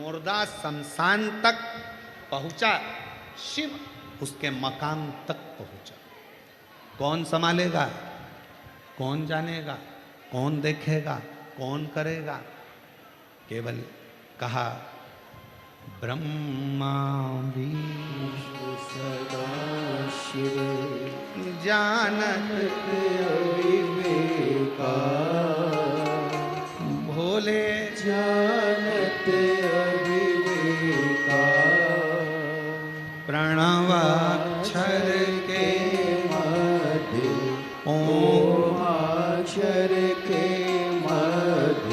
मुर्दा शमशान तक पहुंचा, शिव उसके मकाम तक पहुंचा। कौन संभालेगा, कौन जानेगा, कौन देखेगा, कौन करेगा? केवल कहा ब्रह्मा विष्णु सदा शिव जानत अविवेका, भोले जानत अविवेका, प्रणवाक्षर के मध्य ओम अक्षर के मध्य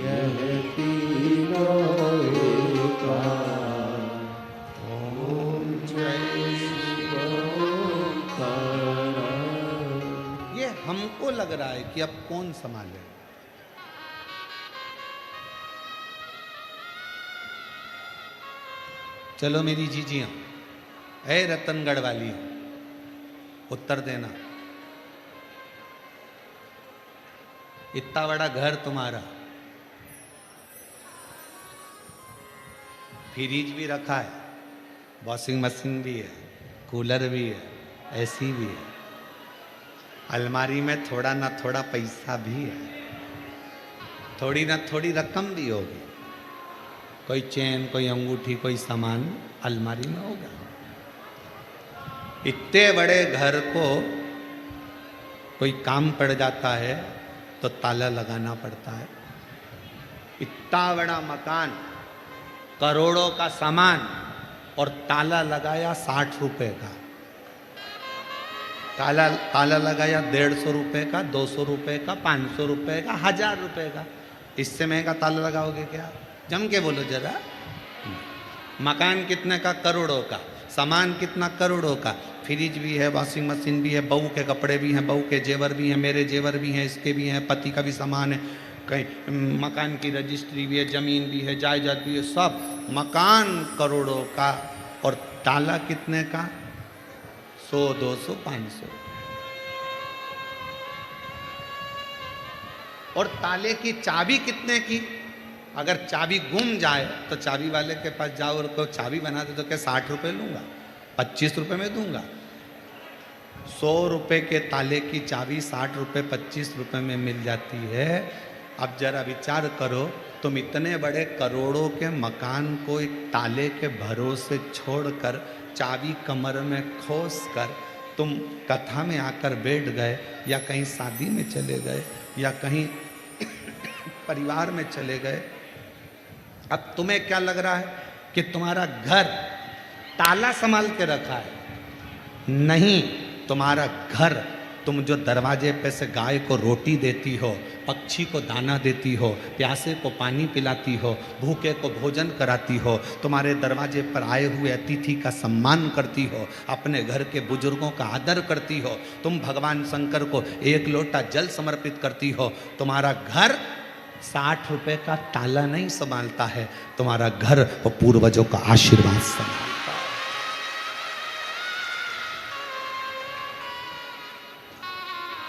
यह तीनों एकार। ओम जय शिव ओंकार। ये हमको लग रहा है कि अब कौन संभाले। चलो मेरी जीजियां, ऐ रतनगढ़ वाली, उत्तर देना। इतना बड़ा घर तुम्हारा, फ्रिज भी रखा है, वॉशिंग मशीन भी है, कूलर भी है, एसी भी है, अलमारी में थोड़ा ना थोड़ा पैसा भी है, थोड़ी ना थोड़ी रकम भी होगी, कोई चेन, कोई अंगूठी, कोई सामान अलमारी में होगा। इतने बड़े घर को कोई काम पड़ जाता है तो ताला लगाना पड़ता है। इतना बड़ा मकान, करोड़ों का सामान और ताला लगाया 60 रुपए का। ताला लगाया 150 रुपए का, 200 रुपए का, 500 रुपए का, 1000 रुपए का। इससे महंगा ताला लगाओगे क्या? जम के बोलो जरा। मकान कितने का? करोड़ों का। सामान कितना? करोड़ों का। फ्रिज भी है, वॉशिंग मशीन भी है, बहू के कपड़े भी हैं, बहू के जेवर भी हैं, मेरे जेवर भी हैं, इसके भी हैं, पति का भी सामान है, कहीं मकान की रजिस्ट्री भी है, जमीन भी है, जायदाद भी है, सब। मकान करोड़ों का और ताला कितने का? 100, 200, 500। और ताले की चाबी कितने की? अगर चाबी गुम जाए तो चाबी वाले के पास जाओ और को चाबी बना दे तो क्या 60 रुपए लूंगा, 25 रुपए में दूंगा। 100 रुपए के ताले की चाबी 60 रुपए, 25 रुपए में मिल जाती है। अब जरा विचार करो, तुम इतने बड़े करोड़ों के मकान को एक ताले के भरोसे छोड़कर, चाबी कमर में खोस कर तुम कथा में आकर बैठ गए, या कहीं शादी में चले गए, या कहीं परिवार में चले गए। अब तुम्हें क्या लग रहा है कि तुम्हारा घर ताला संभाल के रखा है? नहीं, तुम्हारा घर, तुम जो दरवाजे पे से गाय को रोटी देती हो, पक्षी को दाना देती हो, प्यासे को पानी पिलाती हो, भूखे को भोजन कराती हो, तुम्हारे दरवाजे पर आए हुए अतिथि का सम्मान करती हो, अपने घर के बुजुर्गों का आदर करती हो, तुम भगवान शंकर को 1 लोटा जल समर्पित करती हो। तुम्हारा घर 60 रुपए का ताला नहीं संभालता है, तुम्हारा घर वो पूर्वजों का आशीर्वाद संभालता है।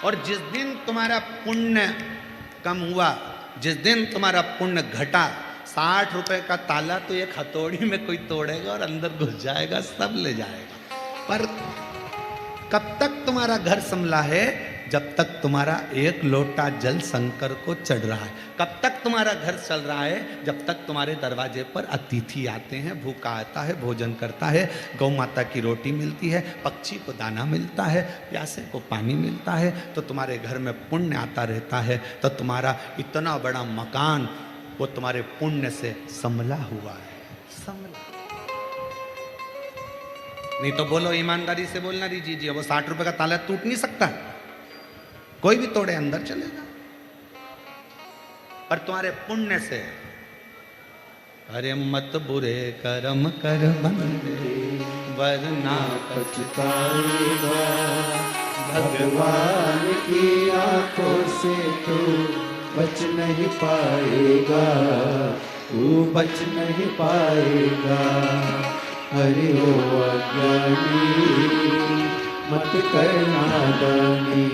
और जिस दिन तुम्हारा पुण्य कम हुआ, जिस दिन तुम्हारा पुण्य घटा, 60 रुपए का ताला तो एक हथौड़ी में कोई तोड़ेगा और अंदर घुस जाएगा, सब ले जाएगा। पर कब तक तुम्हारा घर संभला है? जब तक तुम्हारा 1 लोटा जल शंकर को चढ़ रहा है। कब तक तुम्हारा घर चल रहा है? जब तक तुम्हारे दरवाजे पर अतिथि आते हैं, भूखा आता है, भोजन करता है, गौ माता की रोटी मिलती है, पक्षी को दाना मिलता है, प्यासे को पानी मिलता है, तो तुम्हारे घर में पुण्य आता रहता है। तो तुम्हारा इतना बड़ा मकान वो तुम्हारे पुण्य से संभला हुआ है, संभला। नहीं तो बोलो, ईमानदारी से बोलना दीजिए, वो 60 रुपए का ताला टूट नहीं सकता, कोई भी तोड़े अंदर चलेगा। पर तुम्हारे पुण्य से, अरे मत बुरे कर्म कर बंदे वरना पछताएगा, भगवान की आंखों से तू बच नहीं पाएगा, तू बच नहीं पाएगा। हरि हो अज्ञानी मत करना दानी,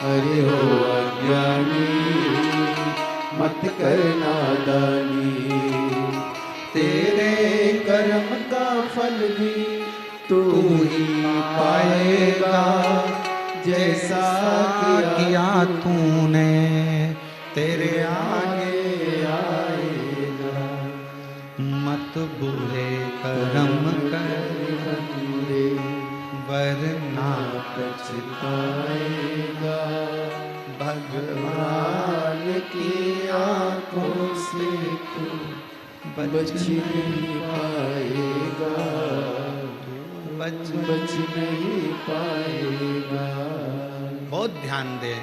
हरि हो अज्ञानी मत करना दानी। तेरे कर्म का फल भी तू ही पाएगा, जैसा किया तूने तेरे आगे आएगा। मत बुरे कर्म कर बंदे वरना पछताएगा, भगवान भगवान की आंखों से तू बच नहीं पाएगा, बच नहीं पाएगा। बहुत ध्यान दे,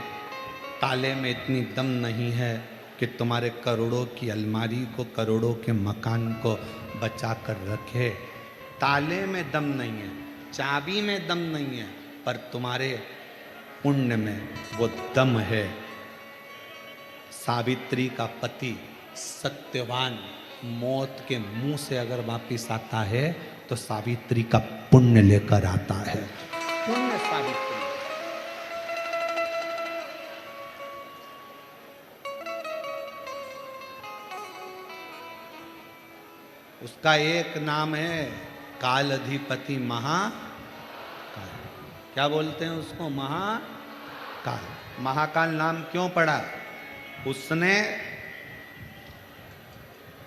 ताले में इतनी दम नहीं है कि तुम्हारे करोड़ों की अलमारी को, करोड़ों के मकान को बचा कर रखे। ताले में दम नहीं है, चाबी में दम नहीं है, पर तुम्हारे पुण्य में वो दम है। सावित्री का पति सत्यवान मौत के मुंह से अगर वापिस आता है तो सावित्री का पुण्य लेकर आता है। पुण्य सावित्री। उसका एक नाम है काल अधिपति महाकाल। क्या बोलते हैं उसको? महाकाल। महाकाल नाम क्यों पड़ा? उसने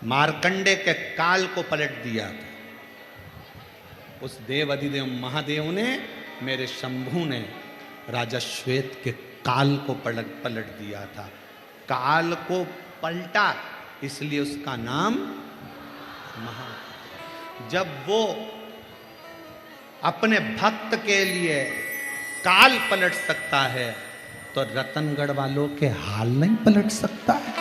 मार्कंडे के काल को पलट दिया था। उस देव अधिदेव महादेव ने, मेरे शंभू ने राजा श्वेत के काल को पलट दिया था। काल को पलटा, इसलिए उसका नाम महाकाल। जब वो अपने भक्त के लिए काल पलट सकता है तो रतनगढ़ वालों के हाल नहीं पलट सकता है।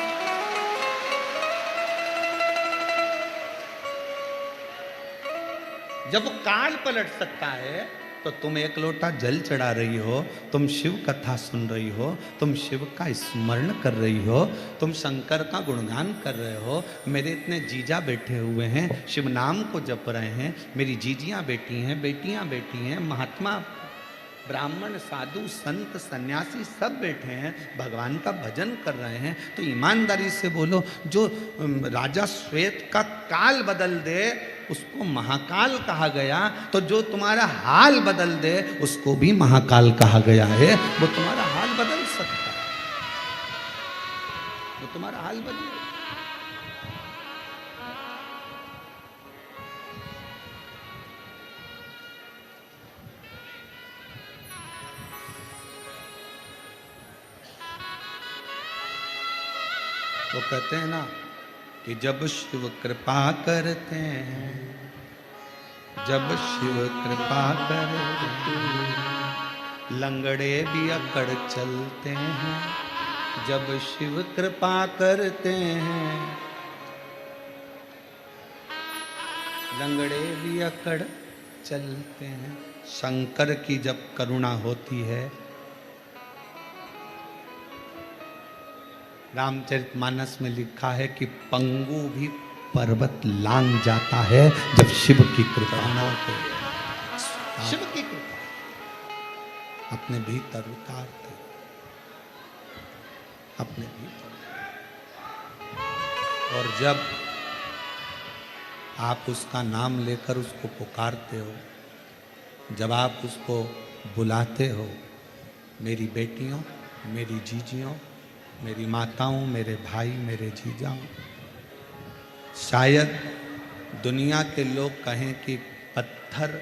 जब वो काल पलट सकता है तो तुम एक लोटा जल चढ़ा रही हो, तुम शिव कथा सुन रही हो, तुम शिव का स्मरण कर रही हो, तुम शंकर का गुणगान कर रहे हो। मेरे इतने जीजा बैठे हुए हैं, शिव नाम को जप रहे हैं, मेरी जीजियां बैठी हैं, बेटियां बैठी हैं, महात्मा ब्राह्मण साधु संत सन्यासी सब बैठे हैं, भगवान का भजन कर रहे हैं। तो ईमानदारी से बोलो, जो राजा श्वेत का काल बदल दे उसको महाकाल कहा गया, तो जो तुम्हारा हाल बदल दे उसको भी महाकाल कहा गया है। वो तुम्हारा हाल बदल सकता है, वो तुम्हारा हाल बदल। वो कहते हैं ना कि जब शिव कृपा करते हैं, जब शिव कृपा करते हैं, लंगड़े भी अकड़ चलते हैं। जब शिव कृपा करते हैं, लंगड़े भी अकड़ चलते हैं। शंकर की जब करुणा होती है, रामचरितमानस में लिखा है कि पंगु भी पर्वत लांग जाता है जब शिव की कृपा होती है। शिव की कृपा अपने भीतर उतारते, अपने भीतर। और जब आप उसका नाम लेकर उसको पुकारते हो, जब आप उसको बुलाते हो, मेरी बेटियों, मेरी जीजियों, मेरी माताओं, मेरे भाई, मेरे जीजाओं, शायद दुनिया के लोग कहें कि पत्थर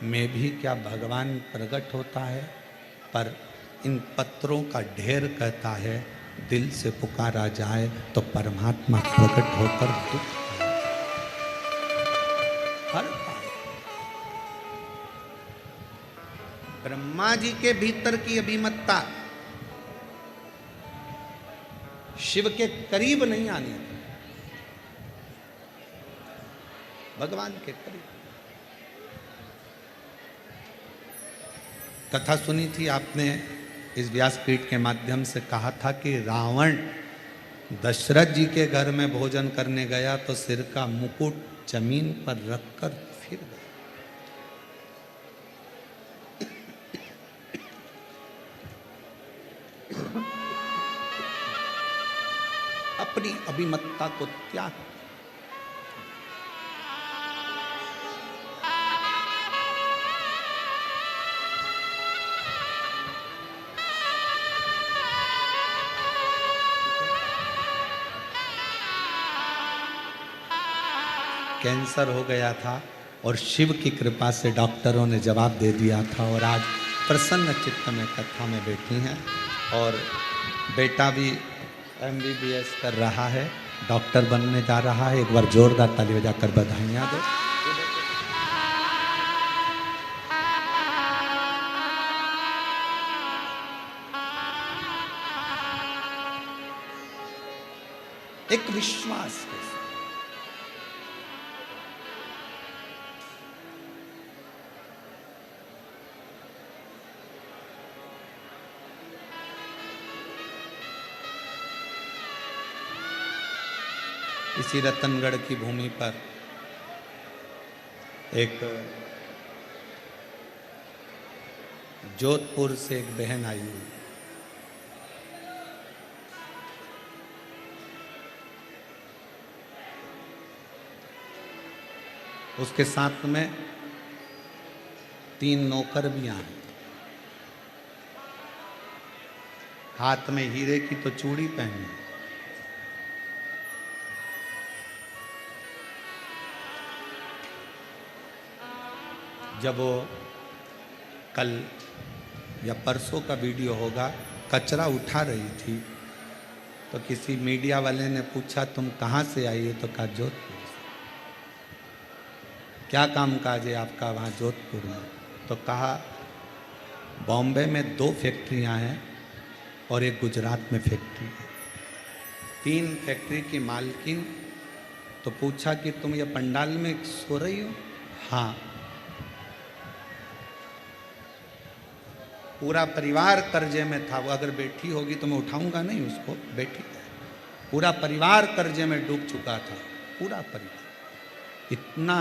में भी क्या भगवान प्रकट होता है, पर इन पत्थरों का ढेर कहता है दिल से पुकारा जाए तो परमात्मा प्रकट होकर दुख हर पाए। ब्रह्मा जी के भीतर की अभिमत्ता शिव के करीब नहीं आने, भगवान के करीब। कथा सुनी थी आपने, इस व्यासपीठ के माध्यम से कहा था कि रावण दशरथ जी के घर में भोजन करने गया तो सिर का मुकुट जमीन पर रखकर फिर गया। अपनी अभिमतता को त्याग। कैंसर हो गया था और शिव की कृपा से डॉक्टरों ने जवाब दे दिया था, और आज प्रसन्न चित्त में कथा में बैठी हैं, और बेटा भी MBBS कर रहा है, डॉक्टर बनने जा रहा है। एक बार जोरदार ताली बजाकर बधाइयाँ दो। एक विश्वास के साथ इसी रतनगढ़ की भूमि पर एक जोधपुर से एक बहन आई हुई, उसके साथ में 3 नौकर भी आए, हाथ में हीरे की तो चूड़ी पहनी। जब वो कल या परसों का वीडियो होगा, कचरा उठा रही थी, तो किसी मीडिया वाले ने पूछा तुम कहाँ से आई हो, तो कहा जोधपुर से। क्या काम काज है आपका वहाँ जोधपुर में? तो कहा बॉम्बे में 2 फैक्ट्रियाँ हैं और एक गुजरात में फैक्ट्री है, 3 फैक्ट्री की मालकिन। तो पूछा कि तुम ये पंडाल में सो रही हो? हाँ। पूरा परिवार कर्जे में था, वो अगर बैठी होगी तो मैं उठाऊंगा नहीं उसको, बैठी है। पूरा परिवार कर्जे में डूब चुका था, पूरा परिवार। इतना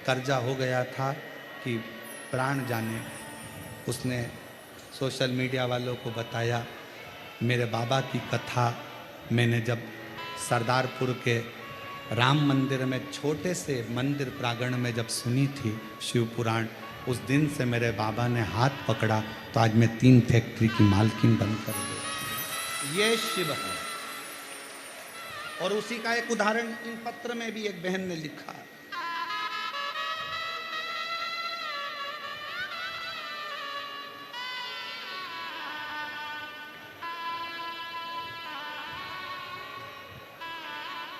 कर्जा हो गया था कि प्राण जाने। उसने सोशल मीडिया वालों को बताया, मेरे बाबा की कथा मैंने जब सरदारपुर के राम मंदिर में छोटे से मंदिर प्रांगण में जब सुनी थी शिव पुराण, उस दिन से मेरे बाबा ने हाथ पकड़ा, तो आज मैं 3 फैक्ट्री की मालकिन बनकर गई। ये शिव है। और उसी का एक उदाहरण इन पत्र में भी एक बहन ने लिखा।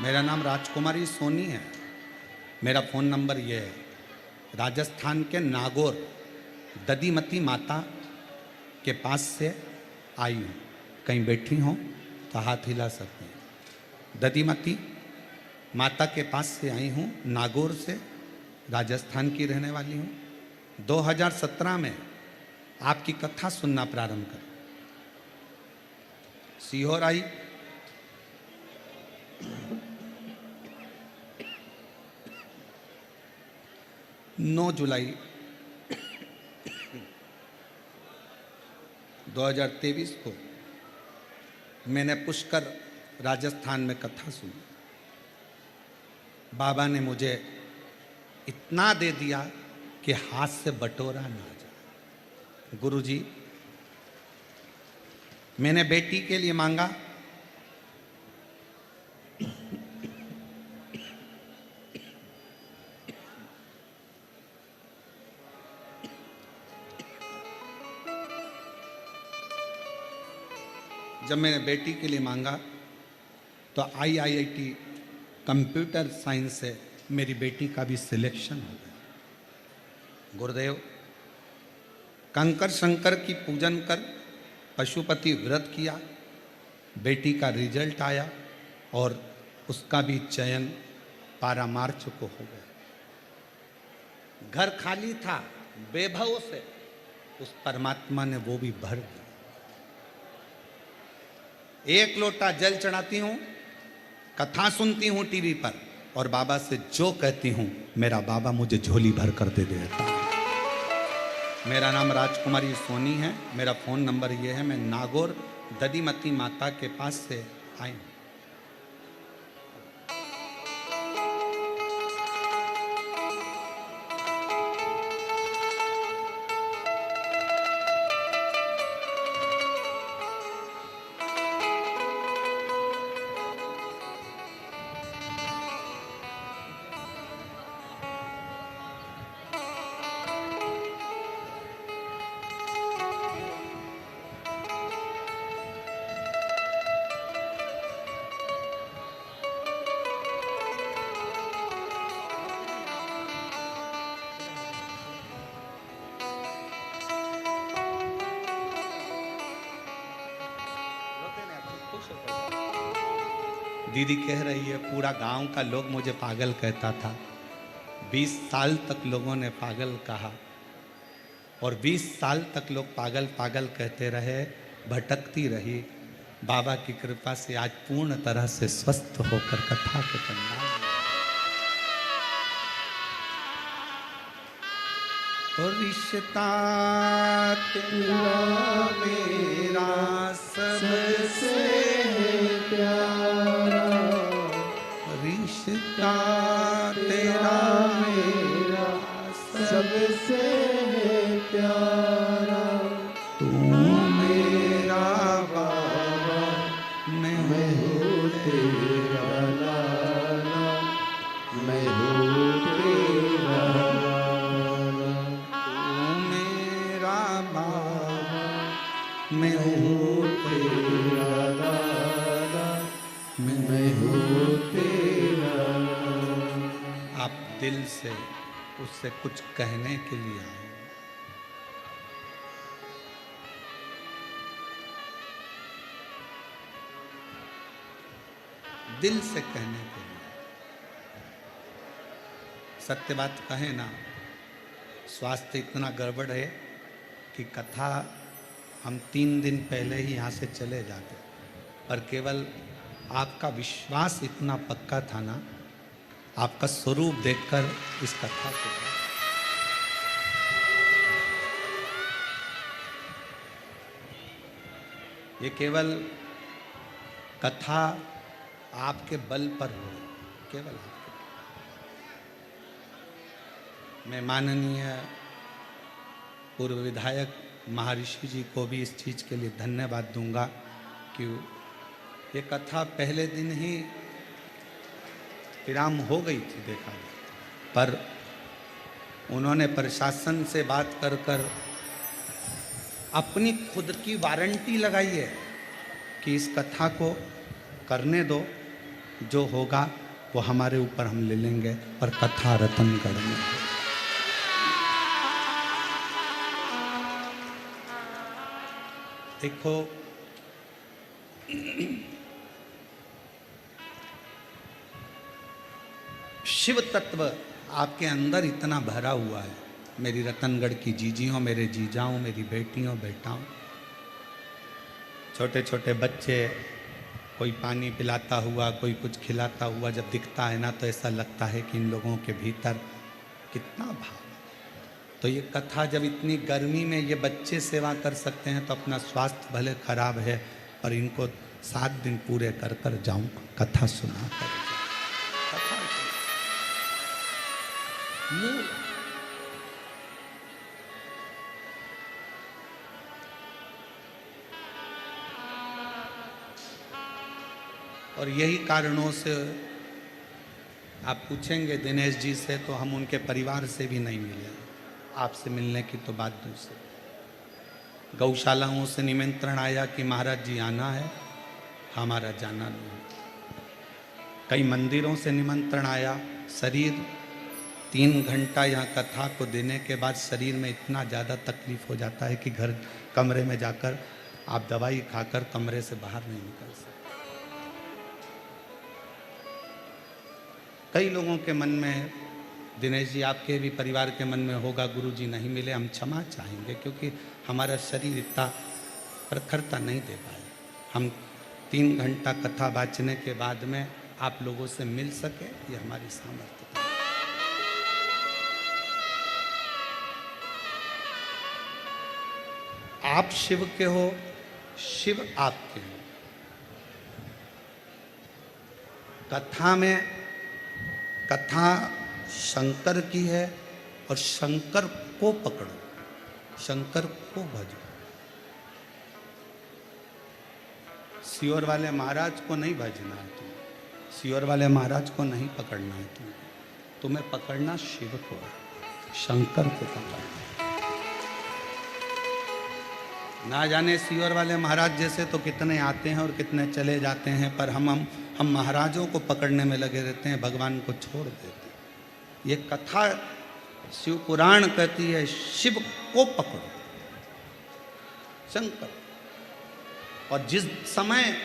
मेरा नाम राजकुमारी सोनी है, मेरा फ़ोन नंबर ये है। राजस्थान के नागौर दधीमती माता के पास से आई हूँ। कहीं बैठी हों तो हाथ हिला सकते हैं। दधीमती माता के पास से आई हूँ, नागौर से, राजस्थान की रहने वाली हूँ। 2017 में आपकी कथा सुनना प्रारंभ कर सीहोर आई। 9 जुलाई 2023 को मैंने पुष्कर राजस्थान में कथा सुनी। बाबा ने मुझे इतना दे दिया कि हाथ से बटोरा ना जाए। गुरुजी, मैंने बेटी के लिए मांगा, जब मैंने बेटी के लिए मांगा तो IIT कंप्यूटर साइंस से मेरी बेटी का भी सिलेक्शन हो गया। गुरुदेव, कंकर शंकर की पूजन कर पशुपति व्रत किया, बेटी का रिजल्ट आया और उसका भी चयन 12 मार्च को हो गया। घर खाली था, बेभव से उस परमात्मा ने वो भी भर दिया। 1 लोटा जल चढ़ाती हूँ, कथा सुनती हूँ टीवी पर, और बाबा से जो कहती हूँ मेरा बाबा मुझे झोली भर कर दे देता है। मेरा नाम राजकुमारी सोनी है, मेरा फ़ोन नंबर ये है। मैं नागौर दधीमती माता के पास से आई हूँ। दीदी कह रही है पूरा गांव का लोग मुझे पागल कहता था, 20 साल तक लोगों ने पागल कहा और 20 साल तक लोग पागल पागल कहते रहे, भटकती रही। बाबा की कृपा से आज पूर्ण तरह से स्वस्थ होकर कथा के पंडाल में। और रिश्ता तेरा मेरा सबसे प्यारा, रिश्ता तेरा मेरा सबसे प्यारा। तू मेरा बाबा, मैं हूँ तेरा लाला, मैं हूँ तेरा लाला। तू मेरा बाबा, मैं हूँ हूँ तेरा लाला, मैं हूँ तेरा लाला। आप दिल से उससे कुछ कहने के लिए आए। दिल से कहने के लिए। सत्य बात कहें ना, स्वास्थ्य इतना गड़बड़ है कि कथा हम 3 दिन पहले ही यहाँ से चले जाते, पर केवल आपका विश्वास इतना पक्का था ना, आपका स्वरूप देखकर इस कथा को ये केवल कथा आपके बल पर हो, केवल आपके। मैं माननीय पूर्व विधायक महर्षि जी को भी इस चीज़ के लिए धन्यवाद दूंगा कि ये कथा पहले दिन ही विराम हो गई थी देखा, पर उन्होंने प्रशासन से बात कर कर अपनी खुद की वारंटी लगाई है कि इस कथा को करने दो, जो होगा वो हमारे ऊपर हम ले लेंगे, पर कथा रतनगढ़ में। देखो शिव तत्व आपके अंदर इतना भरा हुआ है, मेरी रतनगढ़ की जीजियों, मेरे जीजाओं, मेरी बेटियों बेटाओं, छोटे छोटे बच्चे, कोई पानी पिलाता हुआ, कोई कुछ खिलाता हुआ जब दिखता है ना, तो ऐसा लगता है कि इन लोगों के भीतर कितना भाव। तो ये कथा जब इतनी गर्मी में ये बच्चे सेवा कर सकते हैं, तो अपना स्वास्थ्य भले खराब है, पर इनको 7 दिन पूरे कर कर जाऊं, कथा सुना कर कथा मूल। और यही कारणों से आप पूछेंगे दिनेश जी से, तो हम उनके परिवार से भी नहीं मिले, आपसे मिलने की तो बात दूसरी। गौशालाओं से निमंत्रण आया कि महाराज जी आना है, हमारा जाना नहीं। कई मंदिरों से निमंत्रण आया, शरीर 3 घंटा यहाँ कथा को देने के बाद शरीर में इतना ज़्यादा तकलीफ हो जाता है कि घर कमरे में जाकर आप दवाई खाकर कमरे से बाहर नहीं निकल सकते। कई लोगों के मन में, दिनेश जी आपके भी परिवार के मन में होगा, गुरु जी नहीं मिले, हम क्षमा चाहेंगे क्योंकि हमारा शरीर इतना प्रखरता नहीं दे पाए। हम 3 घंटा कथा बाँचने के बाद में आप लोगों से मिल सके, ये हमारी सामर्थ्य। आप शिव के हो, शिव आपके हो। कथा में, कथा शंकर की है और शंकर को पकड़ो, शंकर को भजो। सियोर वाले महाराज को नहीं भजना है तुम्हें, सियोर वाले महाराज को नहीं पकड़ना है तुम्हें पकड़ना शिव को है, शंकर को पकड़ना। ना जाने सियोर वाले महाराज जैसे तो कितने आते हैं और कितने चले जाते हैं, पर हम महाराजों को पकड़ने में लगे रहते हैं, भगवान को छोड़ देते हैं। ये कथा शिव पुराण कहती है शिव को पकड़ो, शंकर। और जिस समय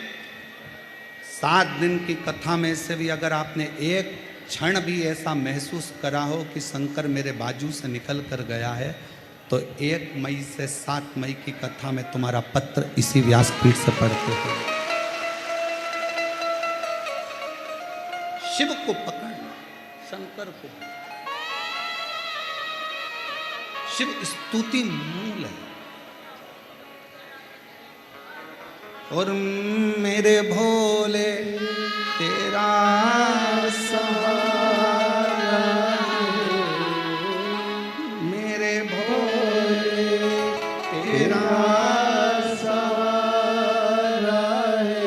7 दिन की कथा में से भी अगर आपने एक क्षण भी ऐसा महसूस करा हो कि शंकर मेरे बाजू से निकल कर गया है, तो 1 मई से 7 मई की कथा में तुम्हारा पत्र इसी व्यासपीठ से पढ़ते हो। शिव को पकड़ना, शंकर को। शिव स्तुति मूल है। और मेरे भोले तेरा सहारा है, मेरे भोले तेरा सहारा है,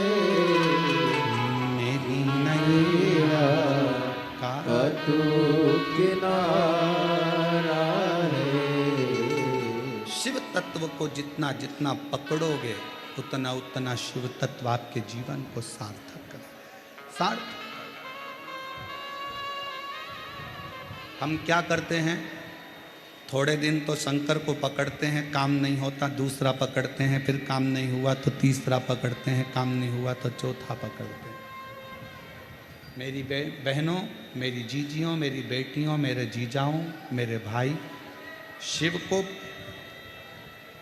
मेरी नैया का तू किनारा है। शिव तत्व को जितना जितना पकड़ोगे उतना उतना शिव तत्व आपके जीवन को सार्थक करे। सार्थक। हम क्या करते हैं, थोड़े दिन तो शंकर को पकड़ते हैं, काम नहीं होता, दूसरा पकड़ते हैं, फिर काम नहीं हुआ तो तीसरा पकड़ते हैं, काम नहीं हुआ तो चौथा पकड़ते हैं। मेरी बहनों, मेरी जीजियों, मेरी बेटियों, मेरे जीजाओं, मेरे भाई, शिव को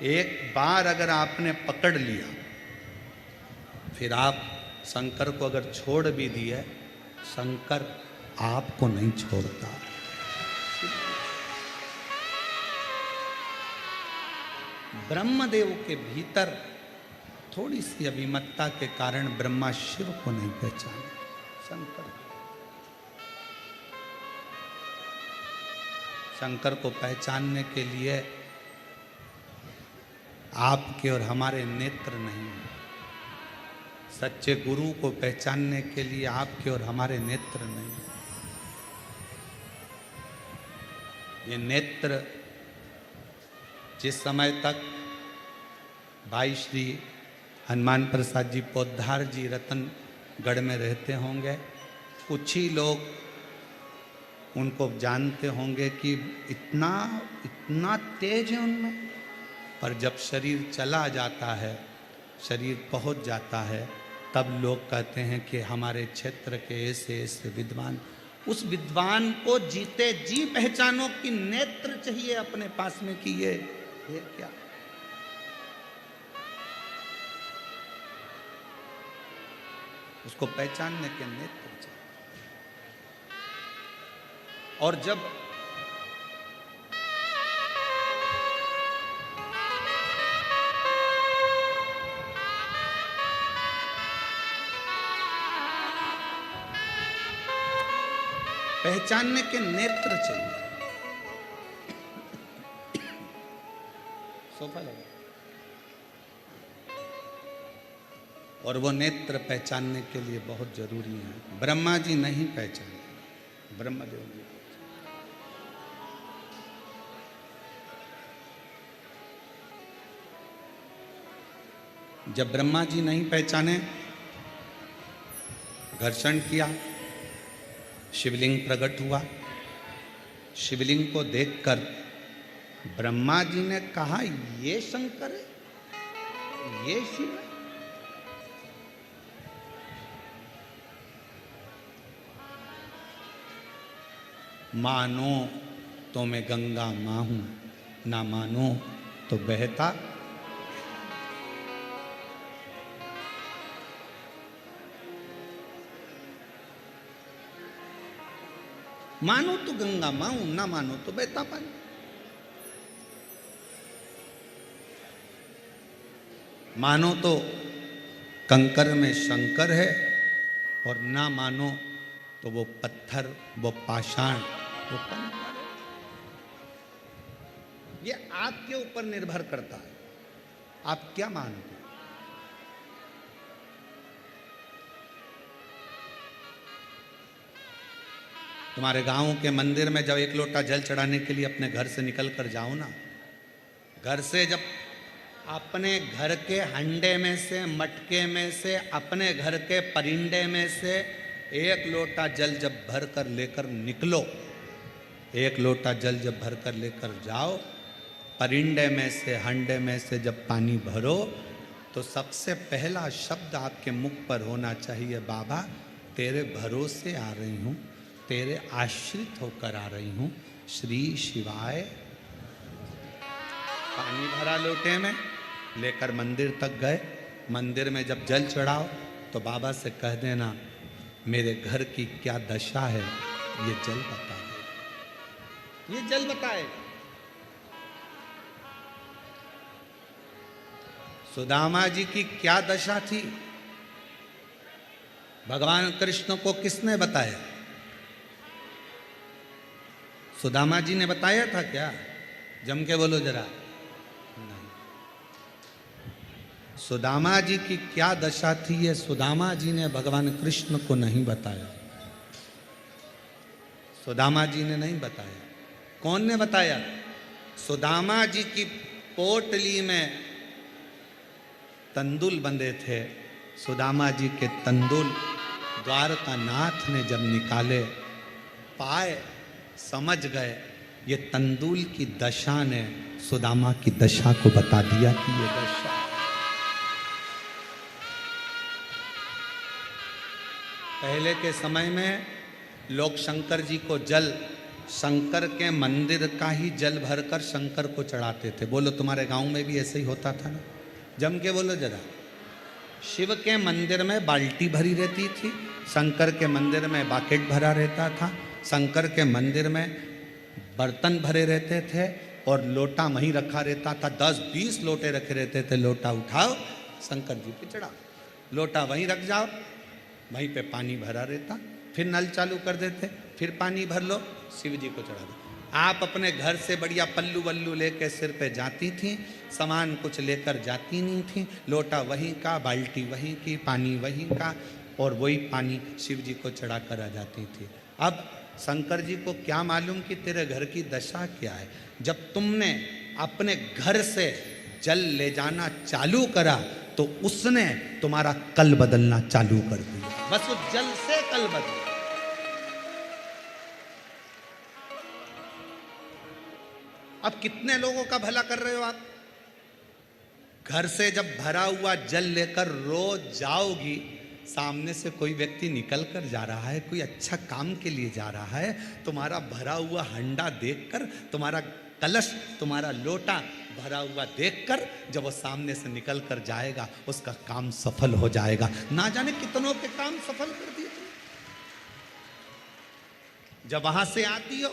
एक बार अगर आपने पकड़ लिया, फिर आप शंकर को अगर छोड़ भी दिए, शंकर आपको नहीं छोड़ता। ब्रह्मदेव के भीतर थोड़ी सी अभिमतता के कारण ब्रह्मा शिव को नहीं पहचाने, शंकर को पहचानने के लिए आपके और हमारे नेत्र नहीं हैं। सच्चे गुरु को पहचानने के लिए आपके और हमारे नेत्र नहीं हैं। ये नेत्र जिस समय तक भाई श्री हनुमान प्रसाद जी पोद्दार जी रतनगढ़ में रहते होंगे, कुछ ही लोग उनको जानते होंगे कि इतना इतना तेज है उनमें। पर जब शरीर चला जाता है, शरीर पहुंच जाता है, तब लोग कहते हैं कि हमारे क्षेत्र के ऐसे ऐसे विद्वान। उस विद्वान को जीते जी पहचानो कि नेत्र चाहिए अपने पास में कि ये क्या। उसको पहचानने के नेत्र चाहिए। और जब पहचानने के नेत्र चाहिए। सोफा लगा। और वो नेत्र पहचानने के लिए बहुत जरूरी है। ब्रह्मा जी नहीं पहचाने, ब्रह्मदेव जी। जब ब्रह्मा जी नहीं पहचाने, घर्षण किया, शिवलिंग प्रकट हुआ। शिवलिंग को देखकर ब्रह्मा जी ने कहा, ये शंकर है, ये शिव है। मानो तो मैं गंगा मां हूं, ना मानो तो बहता। मानो तो गंगा मां हूं, ना मानो तो बहता पानी। मानो तो कंकर में शंकर है, और ना मानो तो वो पत्थर, वो पाषाण, वो कंकर। ये आपके ऊपर निर्भर करता है, आप क्या मानते हैं। तुम्हारे गांव के मंदिर में जब एक लोटा जल चढ़ाने के लिए अपने घर से निकल कर जाओ ना, घर से जब अपने घर के हंडे में से, मटके में से, अपने घर के परिंडे में से एक लोटा जल जब भर कर लेकर निकलो, एक लोटा जल जब भर कर लेकर जाओ, परिंडे में से, हंडे में से जब पानी भरो, तो सबसे पहला शब्द आपके मुख पर होना चाहिए, बाबा तेरे भरोसे आ रही हूँ, तेरे आश्रित होकर आ रही हूँ, श्री शिवाय। पानी भरा लोटे में, लेकर मंदिर तक गए। मंदिर में जब जल चढ़ाओ तो बाबा से कह देना, मेरे घर की क्या दशा है ये जल बता दे, ये जल बताए। सुदामा जी की क्या दशा थी, भगवान कृष्ण को किसने बताया? सुदामा जी ने बताया था क्या? जम के बोलो जरा। नहीं। सुदामा जी की क्या दशा थी ये सुदामा जी ने भगवान कृष्ण को नहीं बताया। सुदामा जी ने नहीं बताया। कौन ने बताया? सुदामा जी की पोटली में तंदुल बंधे थे। सुदामा जी के तंदुल द्वारकानाथ ने जब निकाले, पाए, समझ गए, ये तंदुल की दशा ने सुदामा की दशा को बता दिया कि ये दशा। पहले के समय में लोग शंकर जी को जल, शंकर के मंदिर का ही जल भरकर शंकर को चढ़ाते थे। बोलो तुम्हारे गांव में भी ऐसे ही होता था ना? जम के बोलो जरा। शिव के मंदिर में बाल्टी भरी रहती थी, शंकर के मंदिर में बाकेट भरा रहता था, शंकर के मंदिर में बर्तन भरे रहते थे और लोटा वहीं रखा रहता था। 10-20 लोटे रखे रहते थे। लोटा उठाओ, शंकर जी पे चढ़ाओ, लोटा वहीं रख जाओ, वहीं पे पानी भरा रहता। फिर नल चालू कर देते, फिर पानी भर लो, शिव जी को चढ़ा दो। आप अपने घर से बढ़िया पल्लू वल्लू लेके सिर पे जाती थी, सामान कुछ लेकर जाती नहीं थी। लोटा वहीं का, बाल्टी वहीं की, पानी वहीं का, और वही पानी शिव जी को चढ़ा कर आ जाती थी। अब शंकर जी को क्या मालूम कि तेरे घर की दशा क्या है। जब तुमने अपने घर से जल ले जाना चालू करा तो उसने तुम्हारा कल बदलना चालू कर दिया। बस वो जल से कल बदला। अब कितने लोगों का भला कर रहे हो आप? घर से जब भरा हुआ जल लेकर रोज जाओगी, सामने से कोई व्यक्ति निकल कर जा रहा है, कोई अच्छा काम के लिए जा रहा है, तुम्हारा भरा हुआ हंडा देखकर, तुम्हारा कलश, तुम्हारा लोटा भरा हुआ देखकर जब वो सामने से निकल कर जाएगा, उसका काम सफल हो जाएगा। ना जाने कितनों के काम सफल कर दिए तुम। जब वहां से आती हो,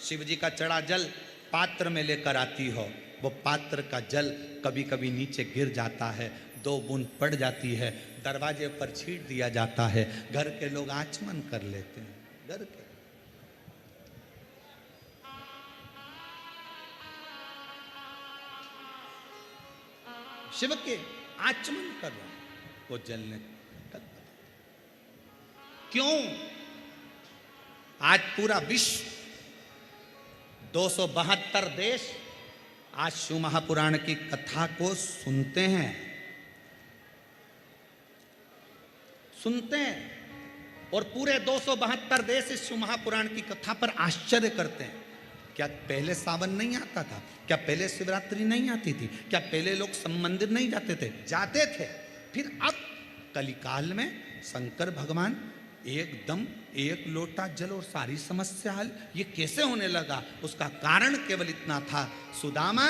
शिव जी का चढ़ा जल पात्र में लेकर आती हो, वो पात्र का जल कभी कभी नीचे गिर जाता है, 2 बूंद पड़ जाती है, दरवाजे पर छींट दिया जाता है। घर के लोग आचमन कर लेते हैं। घर के शिव के आचमन कर रहा वो जलने। क्यों? आज पूरा विश्व, 272 देश आज शिव महापुराण की कथा को सुनते हैं, और पूरे 272 देश इस शिव महापुराण की कथा पर आश्चर्य करते हैं। क्या पहले सावन नहीं आता था? क्या पहले शिवरात्रि नहीं आती थी? क्या पहले लोग मंदिर नहीं जाते थे? जाते थे। फिर अब कलिकाल में शंकर भगवान एकदम एक लोटा जल और सारी समस्या हल, ये कैसे होने लगा? उसका कारण केवल इतना था, सुदामा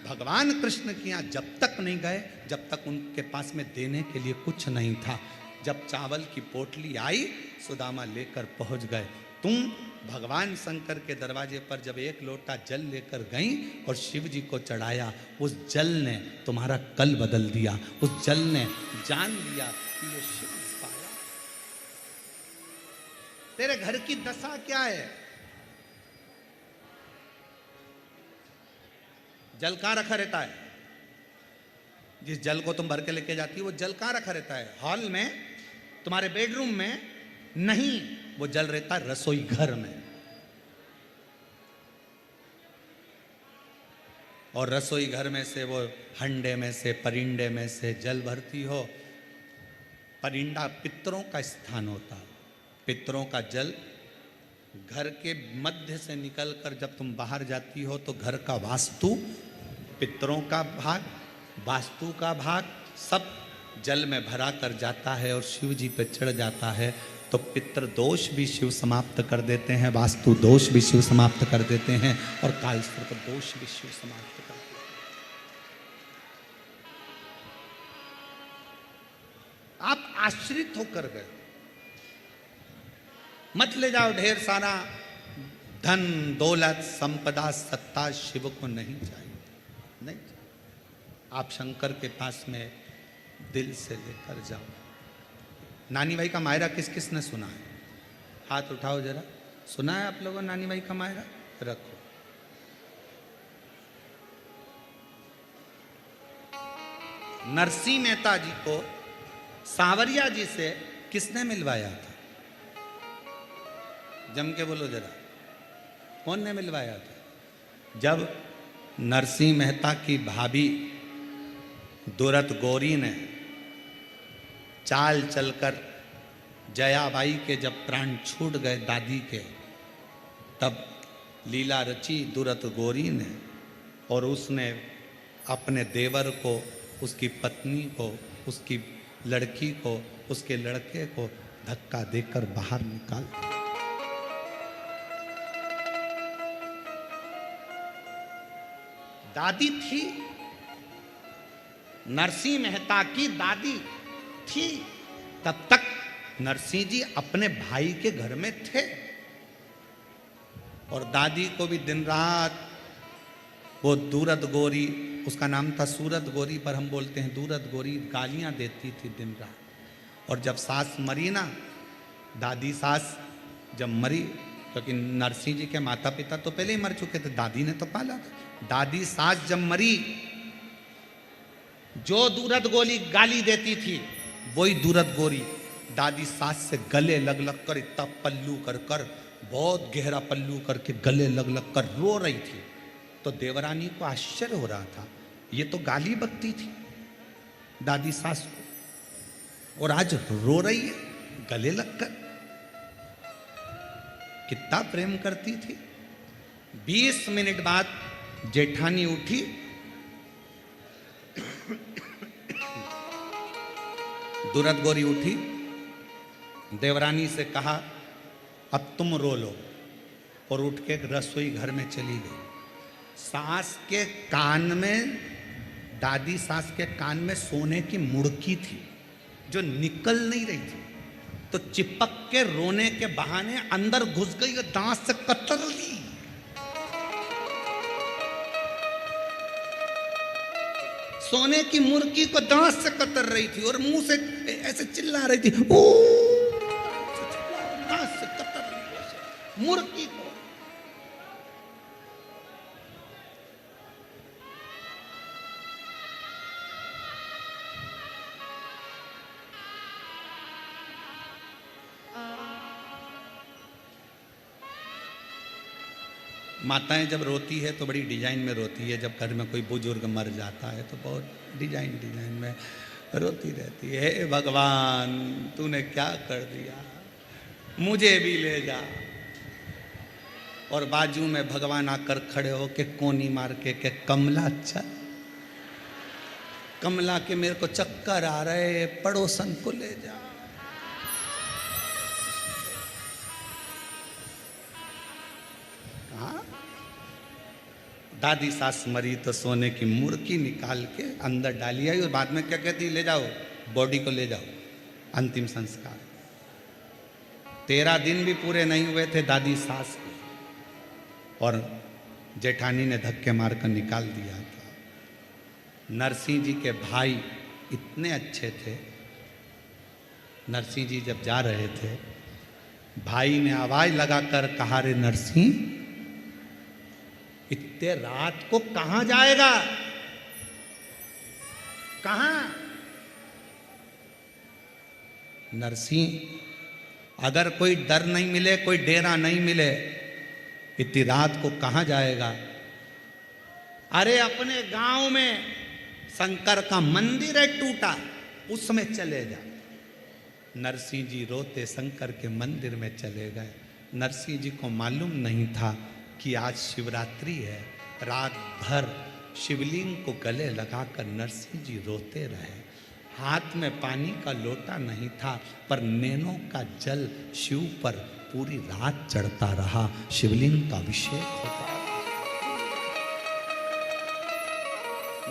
भगवान कृष्ण के यहाँ जब तक नहीं गए, जब तक उनके पास में देने के लिए कुछ नहीं था। जब चावल की पोटली आई, सुदामा लेकर पहुंच गए। तुम भगवान शंकर के दरवाजे पर जब एक लोटा जल लेकर गई और शिव जी को चढ़ाया, उस जल ने तुम्हारा कल बदल दिया। उस जल ने जान लिया कि ये शिव पाया। तेरे घर की दशा क्या है? जल कहां रखा रहता है? जिस जल को तुम भर के लेके जाती हो, वो जल कहां रखा रहता है? हॉल में, तुम्हारे बेडरूम में नहीं, वो जल रहता है रसोई घर में। और रसोई घर में से वो हंडे में से, परिंडे में से जल भरती हो। परिंडा पितरों का स्थान होता है। पितरों का जल घर के मध्य से निकलकर जब तुम बाहर जाती हो तो घर का वास्तु, पितरों का भाग, वास्तु का भाग सब जल में भरा कर जाता है और शिव जी पे चढ़ जाता है, तो पितृ दोष भी शिव समाप्त कर देते हैं, वास्तु दोष भी शिव समाप्त कर देते हैं, और कालसर्प दोष भी शिव समाप्त कर देते हैं। आप आश्रित होकर गए, मत ले जाओ ढेर सारा धन दौलत संपदा सत्ता, शिव को नहीं चाहिए, नहीं चाहिए। आप शंकर के पास में दिल से लेकर जाओ। नानी भाई का मायरा किस किस ने सुना है? हाथ उठाओ जरा। सुना है आप लोगों नानी भाई का मायरा? रखो। नरसिंह मेहता जी को सांवरिया जी से किसने मिलवाया था? जम के बोलो जरा, कौन ने मिलवाया था? जब नरसिंह मेहता की भाभी दुरत गौरी ने चाल चलकर जयाबाई के जब प्राण छूट गए दादी के, तब लीला रची दुरत गौरी ने, और उसने अपने देवर को, उसकी पत्नी को, उसकी लड़की को, उसके लड़के को धक्का देकर बाहर निकाल दिया। दादी थी, नरसिंह मेहता की दादी थी, तब तक नरसिंह जी अपने भाई के घर में थे, और दादी को भी दिन रात वो दूरत गौरी, उसका नाम था सूरत गौरी पर हम बोलते हैं दूरत गौरी, गालियां देती थी दिन रात। और जब सास मरी ना, दादी सास जब मरी, क्योंकि नरसिंह जी के माता पिता तो पहले ही मर चुके थे, दादी ने तो पाला था। दादी सास जब मरी, जो दूरत गोली गाली देती थी, वही दूरत गोरी दादी सास से गले लग लग कर, इतना पल्लू कर कर, बहुत गहरा पल्लू करके गले लग लग कर रो रही थी। तो देवरानी को आश्चर्य हो रहा था, ये तो गाली बकती थी दादी सास को, और आज रो रही है गले लग कर। कितना प्रेम करती थी। 20 मिनट बाद जेठानी उठी, दुरत गौरी उठी, देवरानी से कहा अब तुम रो लो, और उठ के रसोई घर में चली गई। सास के कान में, दादी सास के कान में सोने की मुड़की थी जो निकल नहीं रही थी, तो चिपक के रोने के बहाने अंदर घुस गई और दांत से कतर ली। सोने की मुर्गी को दांत से कतर रही थी और मुंह से ऐसे चिल्ला रही थी, ओ दांत से कतर रही मुर्गी को। माताएं जब रोती है तो बड़ी डिजाइन में रोती है। जब घर में कोई बुजुर्ग मर जाता है तो बहुत डिजाइन में रोती रहती है, हे भगवान तूने क्या कर दिया, मुझे भी ले जा। और बाजू में भगवान आकर खड़े हो के कोनी मार के कमला चल, कमला के मेरे को चक्कर आ रहे, पड़ोसन को ले जा। दादी सास मरी तो सोने की मुर्गी निकाल के अंदर डाली आई, और बाद में क्या कहती, ले जाओ बॉडी को, ले जाओ अंतिम संस्कार। 13 दिन भी पूरे नहीं हुए थे दादी सास के, और जेठानी ने धक्के मारकर निकाल दिया था। नरसिंह जी के भाई इतने अच्छे थे, नरसिंह जी जब जा रहे थे, भाई ने आवाज लगाकर कहा, रे नरसिंह इतने रात को कहां जाएगा, कहां? नरसिंह अगर कोई डर नहीं मिले, कोई डेरा नहीं मिले, इतनी रात को कहां जाएगा? अरे अपने गांव में शंकर का मंदिर है टूटा, उसमें चले जा। नरसिंह जी रोते शंकर के मंदिर में चले गए। नरसिंह जी को मालूम नहीं था कि आज शिवरात्रि है। रात भर शिवलिंग को गले लगाकर नरसिंह जी रोते रहे। हाथ में पानी का लोटा नहीं था, पर नैनों का जल शिव पर पूरी रात चढ़ता रहा, शिवलिंग का अभिषेक होता रहा।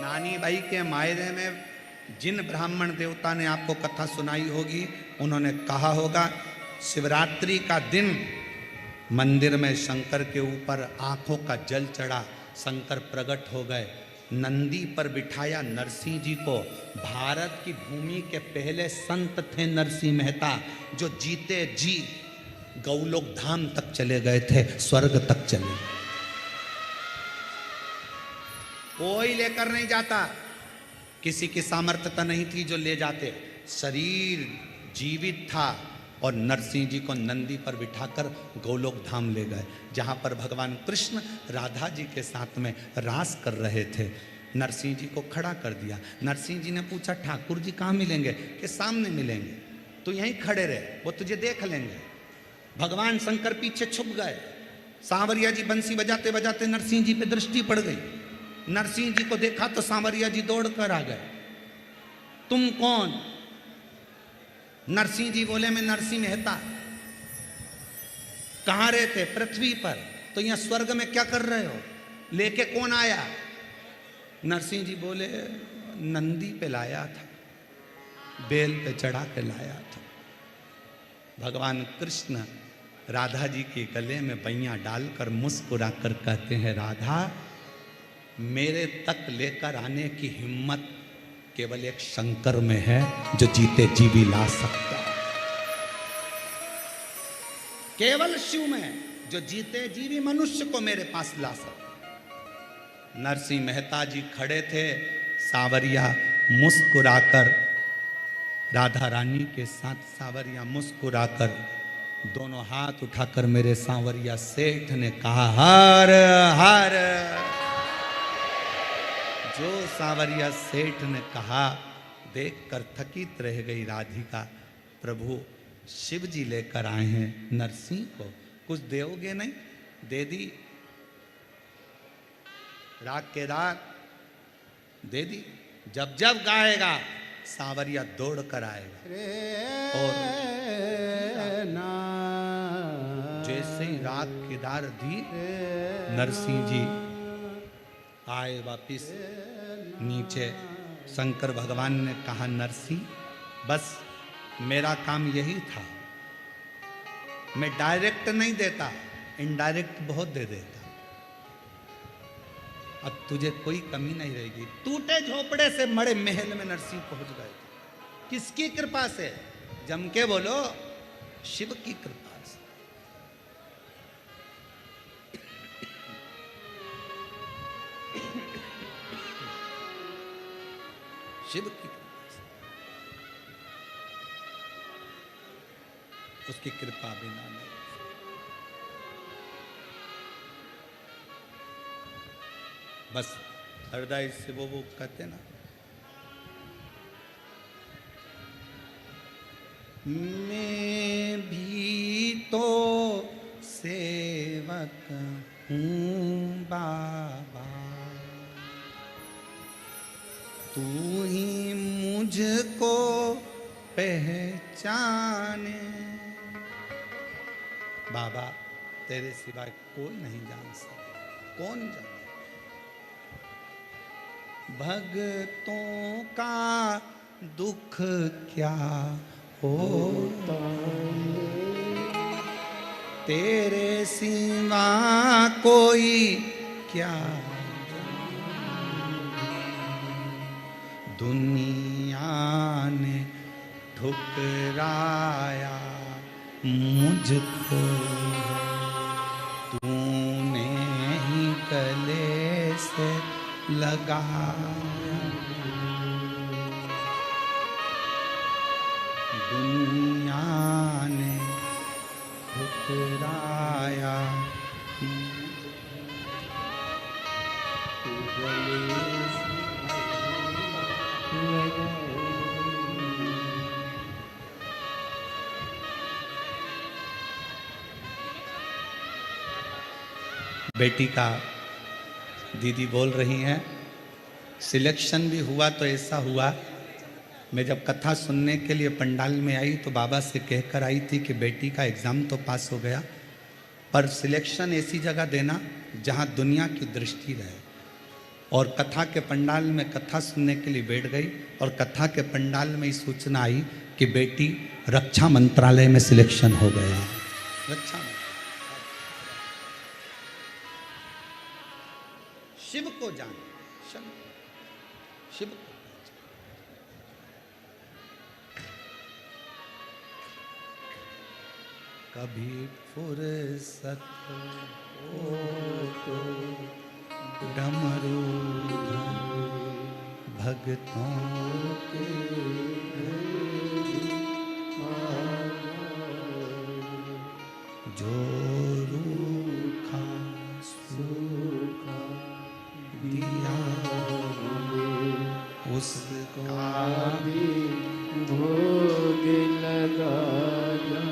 नानी भाई के मायरे में जिन ब्राह्मण देवता ने आपको कथा सुनाई होगी, उन्होंने कहा होगा शिवरात्रि का दिन मंदिर में शंकर के ऊपर आंखों का जल चढ़ा, शंकर प्रकट हो गए, नंदी पर बिठाया नरसिंह जी को। भारत की भूमि के पहले संत थे नरसिंह मेहता, जो जीते जी गौलोक धाम तक चले गए थे, स्वर्ग तक चले गए। कोई लेकर नहीं जाता, किसी की सामर्थ्यता नहीं थी जो ले जाते, शरीर जीवित था और नरसिंह जी को नंदी पर बिठाकर गौलोक धाम ले गए, जहाँ पर भगवान कृष्ण राधा जी के साथ में रास कर रहे थे। नरसिंह जी को खड़ा कर दिया। नरसिंह जी ने पूछा ठाकुर जी कहाँ मिलेंगे? कि सामने मिलेंगे, तो यहीं खड़े रहे, वो तुझे देख लेंगे। भगवान शंकर पीछे छुप गए। सांवरिया जी बंसी बजाते बजाते नरसिंह जी पे दृष्टि पड़ गई। नरसिंह जी को देखा तो सांवरिया जी दौड़ कर आ गए। तुम कौन? नरसिंह जी बोले मैं नरसिंह मेहता। कहां रहते? पृथ्वी पर। तो यहां स्वर्ग में क्या कर रहे हो? लेके कौन आया? नरसिंह जी बोले नंदी पे लाया था, बेल पे चढ़ा के लाया था। भगवान कृष्ण राधा जी के गले में बैया डालकर मुस्कुरा कर कहते हैं, राधा मेरे तक लेकर आने की हिम्मत केवल एक शंकर में है, जो जीते जी भी ला सकता है। केवल शिव में, जो जीते जी भी मनुष्य को मेरे पास ला सकता। नरसिंह मेहता जी खड़े थे, सांवरिया मुस्कुराकर, राधा रानी के साथ सांवरिया मुस्कुराकर दोनों हाथ उठाकर मेरे सांवरिया सेठ ने कहा हर हर। जो सांवरिया सेठ ने कहा देखकर थकित रह गई राधिका। प्रभु शिव जी लेकर आए हैं नरसिंह को, कुछ दोगे नहीं? दे दी, राग के राग दे दी। जब जब गाएगा सांवरिया दौड़ कर आएगा। और जैसे ही राग केदार दी, नरसिंह जी आए वापिस नीचे। शंकर भगवान ने कहा नरसिंह बस मेरा काम यही था, मैं डायरेक्ट नहीं देता, इनडायरेक्ट बहुत दे देता। अब तुझे कोई कमी नहीं रहेगी। टूटे झोपड़े से मड़े महल में नरसिंह पहुंच गए। किसकी कृपा से? जम के बोलो, शिव की कृपा से। शिव की कृपा से, उसकी कृपा बिना नहीं। बस हृदय से वो कहते ना, मैं भी तो सेवक हूँ बाबा, तू ही मुझको पहचाने। बाबा तेरे सिवाय कोई नहीं जान सकता। कौन जाने? भक्तों का दुख क्या होता, तेरे सिवा कोई क्या। दुनिया ने ठुकराया मुझको, तूने ही गले से लगाया। दुनिया ने ठुकराया, बेटी का दीदी बोल रही हैं सिलेक्शन भी हुआ तो ऐसा हुआ मैं जब कथा सुनने के लिए पंडाल में आई तो बाबा से कहकर आई थी कि बेटी का एग्ज़ाम तो पास हो गया, पर सिलेक्शन ऐसी जगह देना जहाँ दुनिया की दृष्टि रहे। और कथा के पंडाल में कथा सुनने के लिए बैठ गई और कथा के पंडाल में ही सूचना आई कि बेटी रक्षा मंत्रालय में सिलेक्शन हो गया। रक्षा शिव को जान, शिव को कभी फुर्सत हो तो डमरू भगतों के जो रूखा सूखा दिया उसका भी भोग लगाया।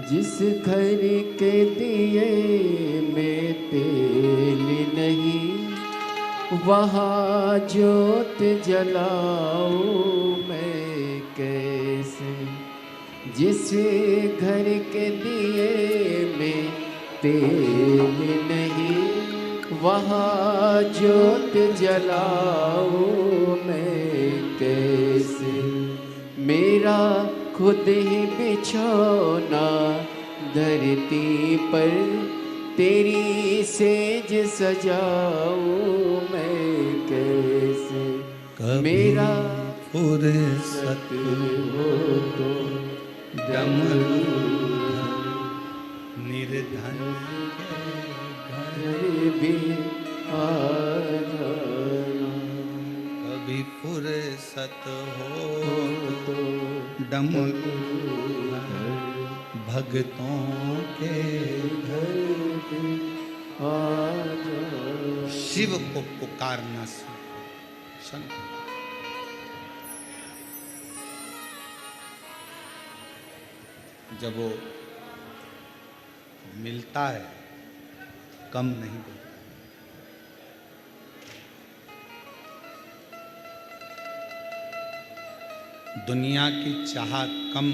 जिस घर के दिए में तेल नहीं वहाँ ज्योत जलाऊं मैं कैसे। जिस घर के दिए में तेल नहीं वहाँ ज्योत जलाऊं मैं कैसे। मेरा खुद ही बिछौना धरती पर तेरी सेज सजाऊं मैं कैसे। मेरा फुर्सत हो तो डमरू निर्धन घर भी आ जाना। कभी फुर्सत हो तो डमरू भगतों के घर भी आ जाना। शिव को पुकारना संत जब वो मिलता है कम नहीं देता। दुनिया की चाह कम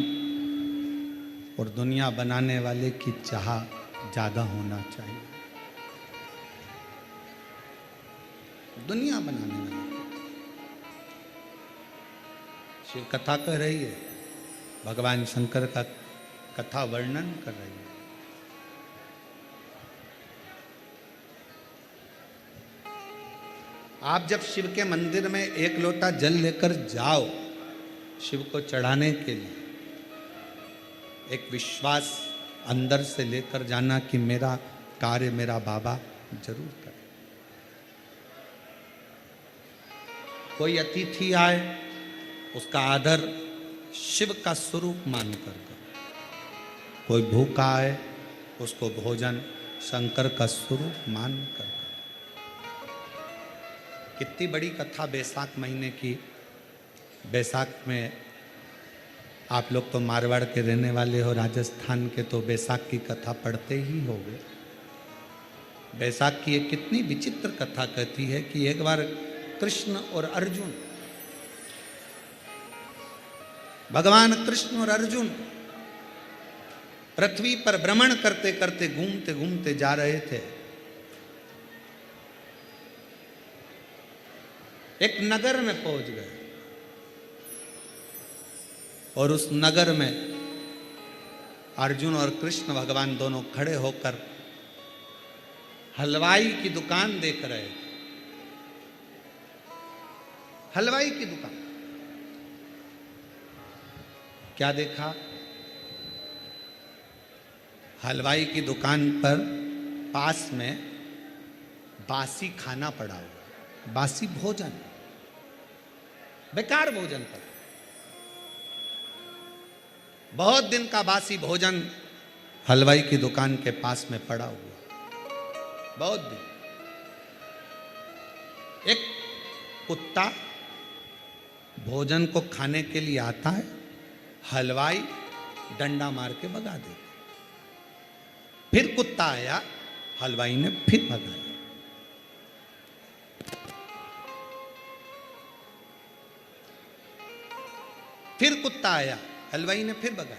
और दुनिया बनाने वाले की चाह ज्यादा होना चाहिए। दुनिया बनाने वाले शिव कथा कह रही है, भगवान शंकर का कथा वर्णन कर रही है। आप जब शिव के मंदिर में एक लोटा जल लेकर जाओ शिव को चढ़ाने के लिए, एक विश्वास अंदर से लेकर जाना कि मेरा कार्य मेरा बाबा जरूर करे। कोई अतिथि आए उसका आदर शिव का स्वरूप मानकर करो। कोई भूखा आए उसको भोजन शंकर का स्वरूप मानकर करो। कितनी बड़ी कथा बैसाख महीने की। बैसाख में आप लोग तो मारवाड़ के रहने वाले हो, राजस्थान के, तो बैसाख की कथा पढ़ते ही होंगे। बैसाख की एक कितनी विचित्र कथा कहती है कि एक बार कृष्ण और अर्जुन, भगवान कृष्ण और अर्जुन पृथ्वी पर भ्रमण करते करते घूमते घूमते जा रहे थे। एक नगर में पहुंच गए और उस नगर में अर्जुन और कृष्ण भगवान दोनों खड़े होकर हलवाई की दुकान देख रहे थे। हलवाई की दुकान। क्या देखा? हलवाई की दुकान पर पास में बासी खाना पड़ा हुआ, बासी भोजन, बेकार भोजन पड़ा। बहुत दिन का बासी भोजन हलवाई की दुकान के पास में पड़ा हुआ, बहुत दिन। एक कुत्ता भोजन को खाने के लिए आता है, हलवाई डंडा मार के भगा देता। फिर कुत्ता आया, हलवाई ने फिर भगाया। फिर कुत्ता आया, हलवाई ने फिर भगाया।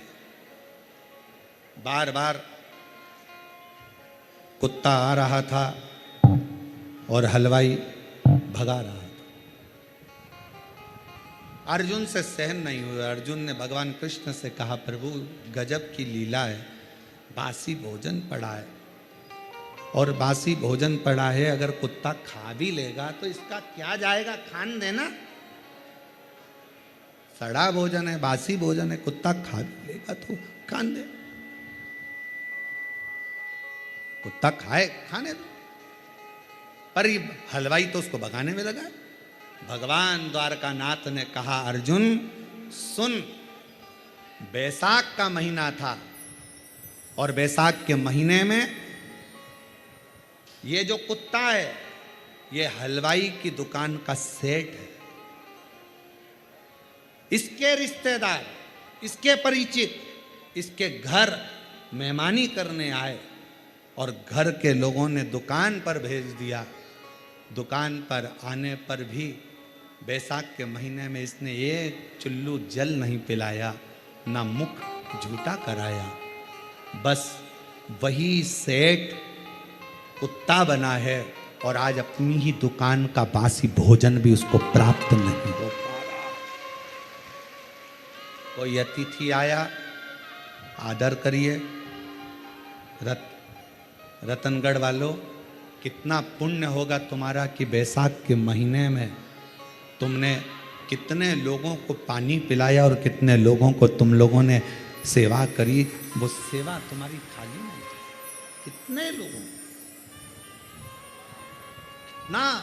बार बार कुत्ता आ रहा था और हलवाई भगा रहा था। अर्जुन से सहन नहीं हुआ। अर्जुन ने भगवान कृष्ण से कहा, प्रभु गजब की लीला है, बासी भोजन पड़ा है और बासी भोजन पड़ा है, अगर कुत्ता खा भी लेगा तो इसका क्या जाएगा, खान देना। सड़ा भोजन है, बासी भोजन है, कुत्ता खा भी लेगा तो खान दे, कुत्ता खाए खाने दो। पर ये हलवाई तो उसको भगाने में लगा है। भगवान द्वारकानाथ ने कहा, अर्जुन सुन, बैसाख का महीना था और बैसाख के महीने में ये जो कुत्ता है ये हलवाई की दुकान का सेठ है। इसके रिश्तेदार, इसके परिचित इसके घर मेहमानी करने आए और घर के लोगों ने दुकान पर भेज दिया। दुकान पर आने पर भी बैसाख के महीने में इसने एक चुल्लू जल नहीं पिलाया, ना मुख झूठा कराया। बस वही सेठ कुत्ता बना है और आज अपनी ही दुकान का बासी भोजन भी उसको प्राप्त नहीं हो पा रहा। कोई अतिथि आया, आदर करिए। रतनगढ़ वालों, कितना पुण्य होगा तुम्हारा कि बैसाख के महीने में तुमने कितने लोगों को पानी पिलाया और कितने लोगों को तुम लोगों ने सेवा करी। वो सेवा तुम्हारी खाली नहीं, कितने लोगों ना।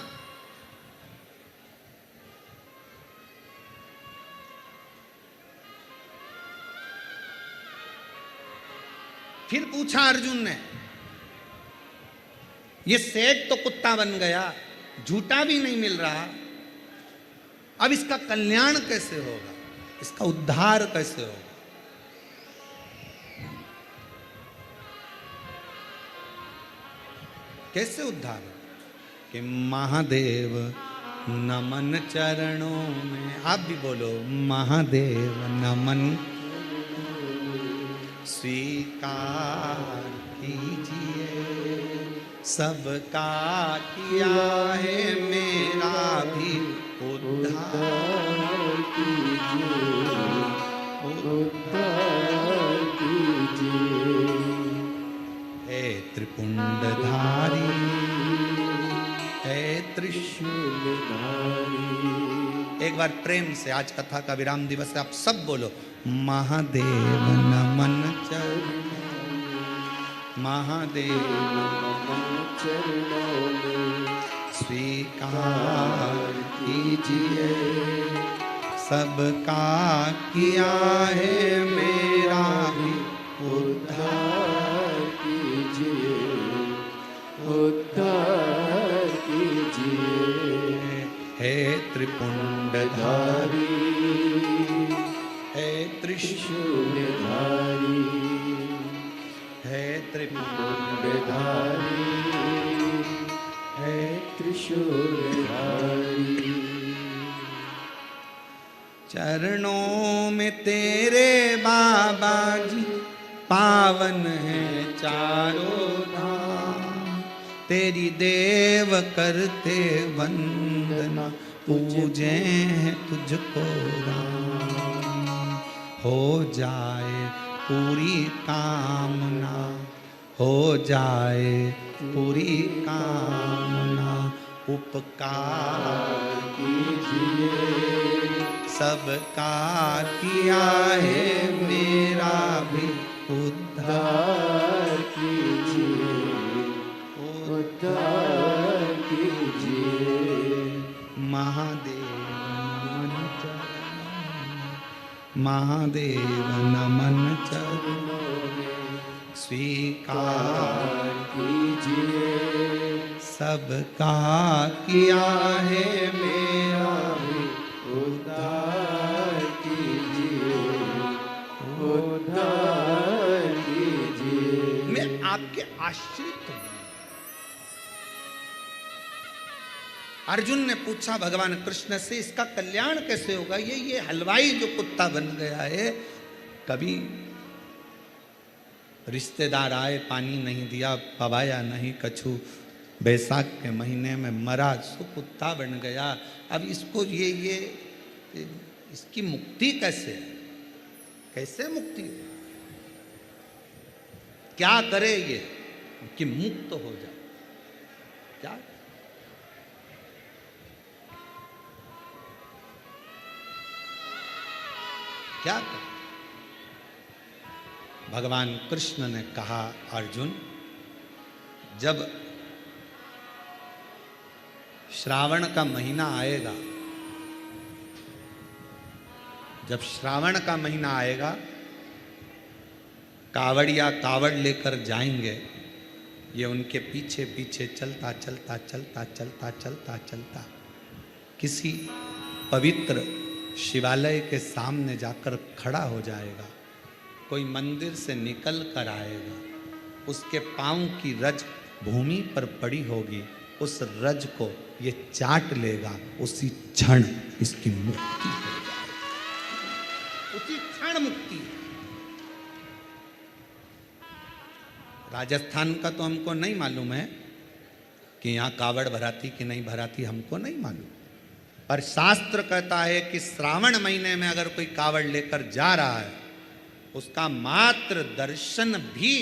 फिर पूछा अर्जुन ने, ये सेठ तो कुत्ता बन गया, झूठा भी नहीं मिल रहा, अब इसका कल्याण कैसे होगा, इसका उद्धार कैसे होगा। कैसे उद्धार होगा? कि महादेव नमन चरणों में, आप भी बोलो, महादेव नमन स्वीकार कीजिए, सबका किया है मेरा भी उद्धार कीजिए, उद्धार कीजिए। हे त्रिपुंडधारी, हे त्रिशूलधारी। एक बार प्रेम से, आज कथा का विराम दिवस है, आप सब बोलो, महादेव नमन चरणों, महादेव नमन चरणों में स्वीकार कीजिए, सबका किया है मेरा भी उद्धार कीजिए, उद्धार कीजिए। हे त्रिपुंडधारी, हे त्रिशूलधारी, हे त्रिपुंडधारी, हे त्रिशूलधारी। चरणों में तेरे बाबा जी पावन है चारों धाम, तेरी देव करते वंदना, पूजे हैं तुझको राम। हो जाए पूरी कामना, हो जाए पूरी कामना, उपकार कीजिए, सबका किया है मेरा भी उद्धार कीजिए, उद्धार कीजिए। महादेव नमन चरणों, महादेव नमन चरणों में स्वीकार कीजिए, सबका किया है मेरा भी उद्धार कीजिए, उद्धार कीजिए। मैं आपके आश्रित हूं, अर्जुन ने पूछा भगवान कृष्ण से, इसका कल्याण कैसे होगा? ये हलवाई जो कुत्ता बन गया है, कभी रिश्तेदार आए पानी नहीं दिया, पवाया नहीं कछु, बैसाख के महीने में मरा, सो कुत्ता बन गया। अब इसको ये इसकी मुक्ति कैसे है? कैसे मुक्ति हो? क्या करे ये कि मुक्त हो जाए? क्या क्या करे? भगवान कृष्ण ने कहा, अर्जुन, जब श्रावण का महीना आएगा, जब श्रावण का महीना आएगा, कावड़िया कावड़ लेकर जाएंगे, ये उनके पीछे पीछे चलता चलता चलता चलता चलता चलता किसी पवित्र शिवालय के सामने जाकर खड़ा हो जाएगा। कोई मंदिर से निकल कर आएगा, उसके पांव की रज भूमि पर पड़ी होगी, उस रज को ये चाट लेगा, उसी क्षण इसकी मुक्ति हो जाएगी, उसी क्षण मुक्ति। राजस्थान का तो हमको नहीं मालूम है कि यहाँ कावड़ भराती कि नहीं भराती, हमको नहीं मालूम, पर शास्त्र कहता है कि श्रावण महीने में अगर कोई कावड़ लेकर जा रहा है, उसका मात्र दर्शन भी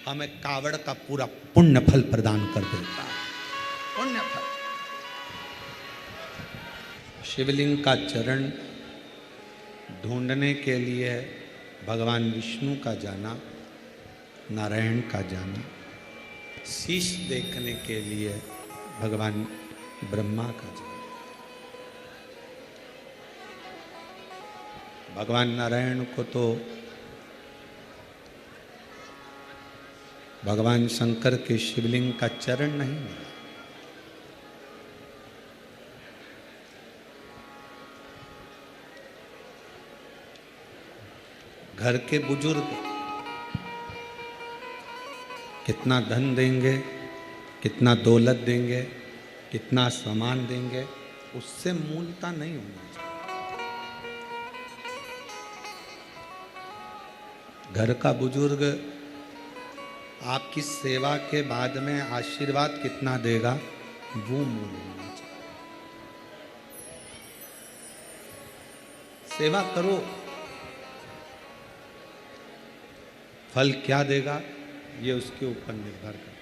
हमें कावड़ का पूरा पुण्य फल प्रदान कर देता है। पुण्य फल। शिवलिंग का चरण ढूंढने के लिए भगवान विष्णु का जाना, नारायण का जाना, शीश देखने के लिए भगवान ब्रह्मा का जाना। भगवान नारायण को तो भगवान शंकर के शिवलिंग का चरण नहीं मिला। घर के बुजुर्ग कितना धन देंगे, कितना दौलत देंगे, कितना सामान देंगे, उससे मूलता नहीं होना चाहिए। घर का बुजुर्ग आपकी सेवा के बाद में आशीर्वाद कितना देगा, वो मूल होना चाहिए। सेवा करो, फल क्या देगा ये उसके ऊपर निर्भर करता है।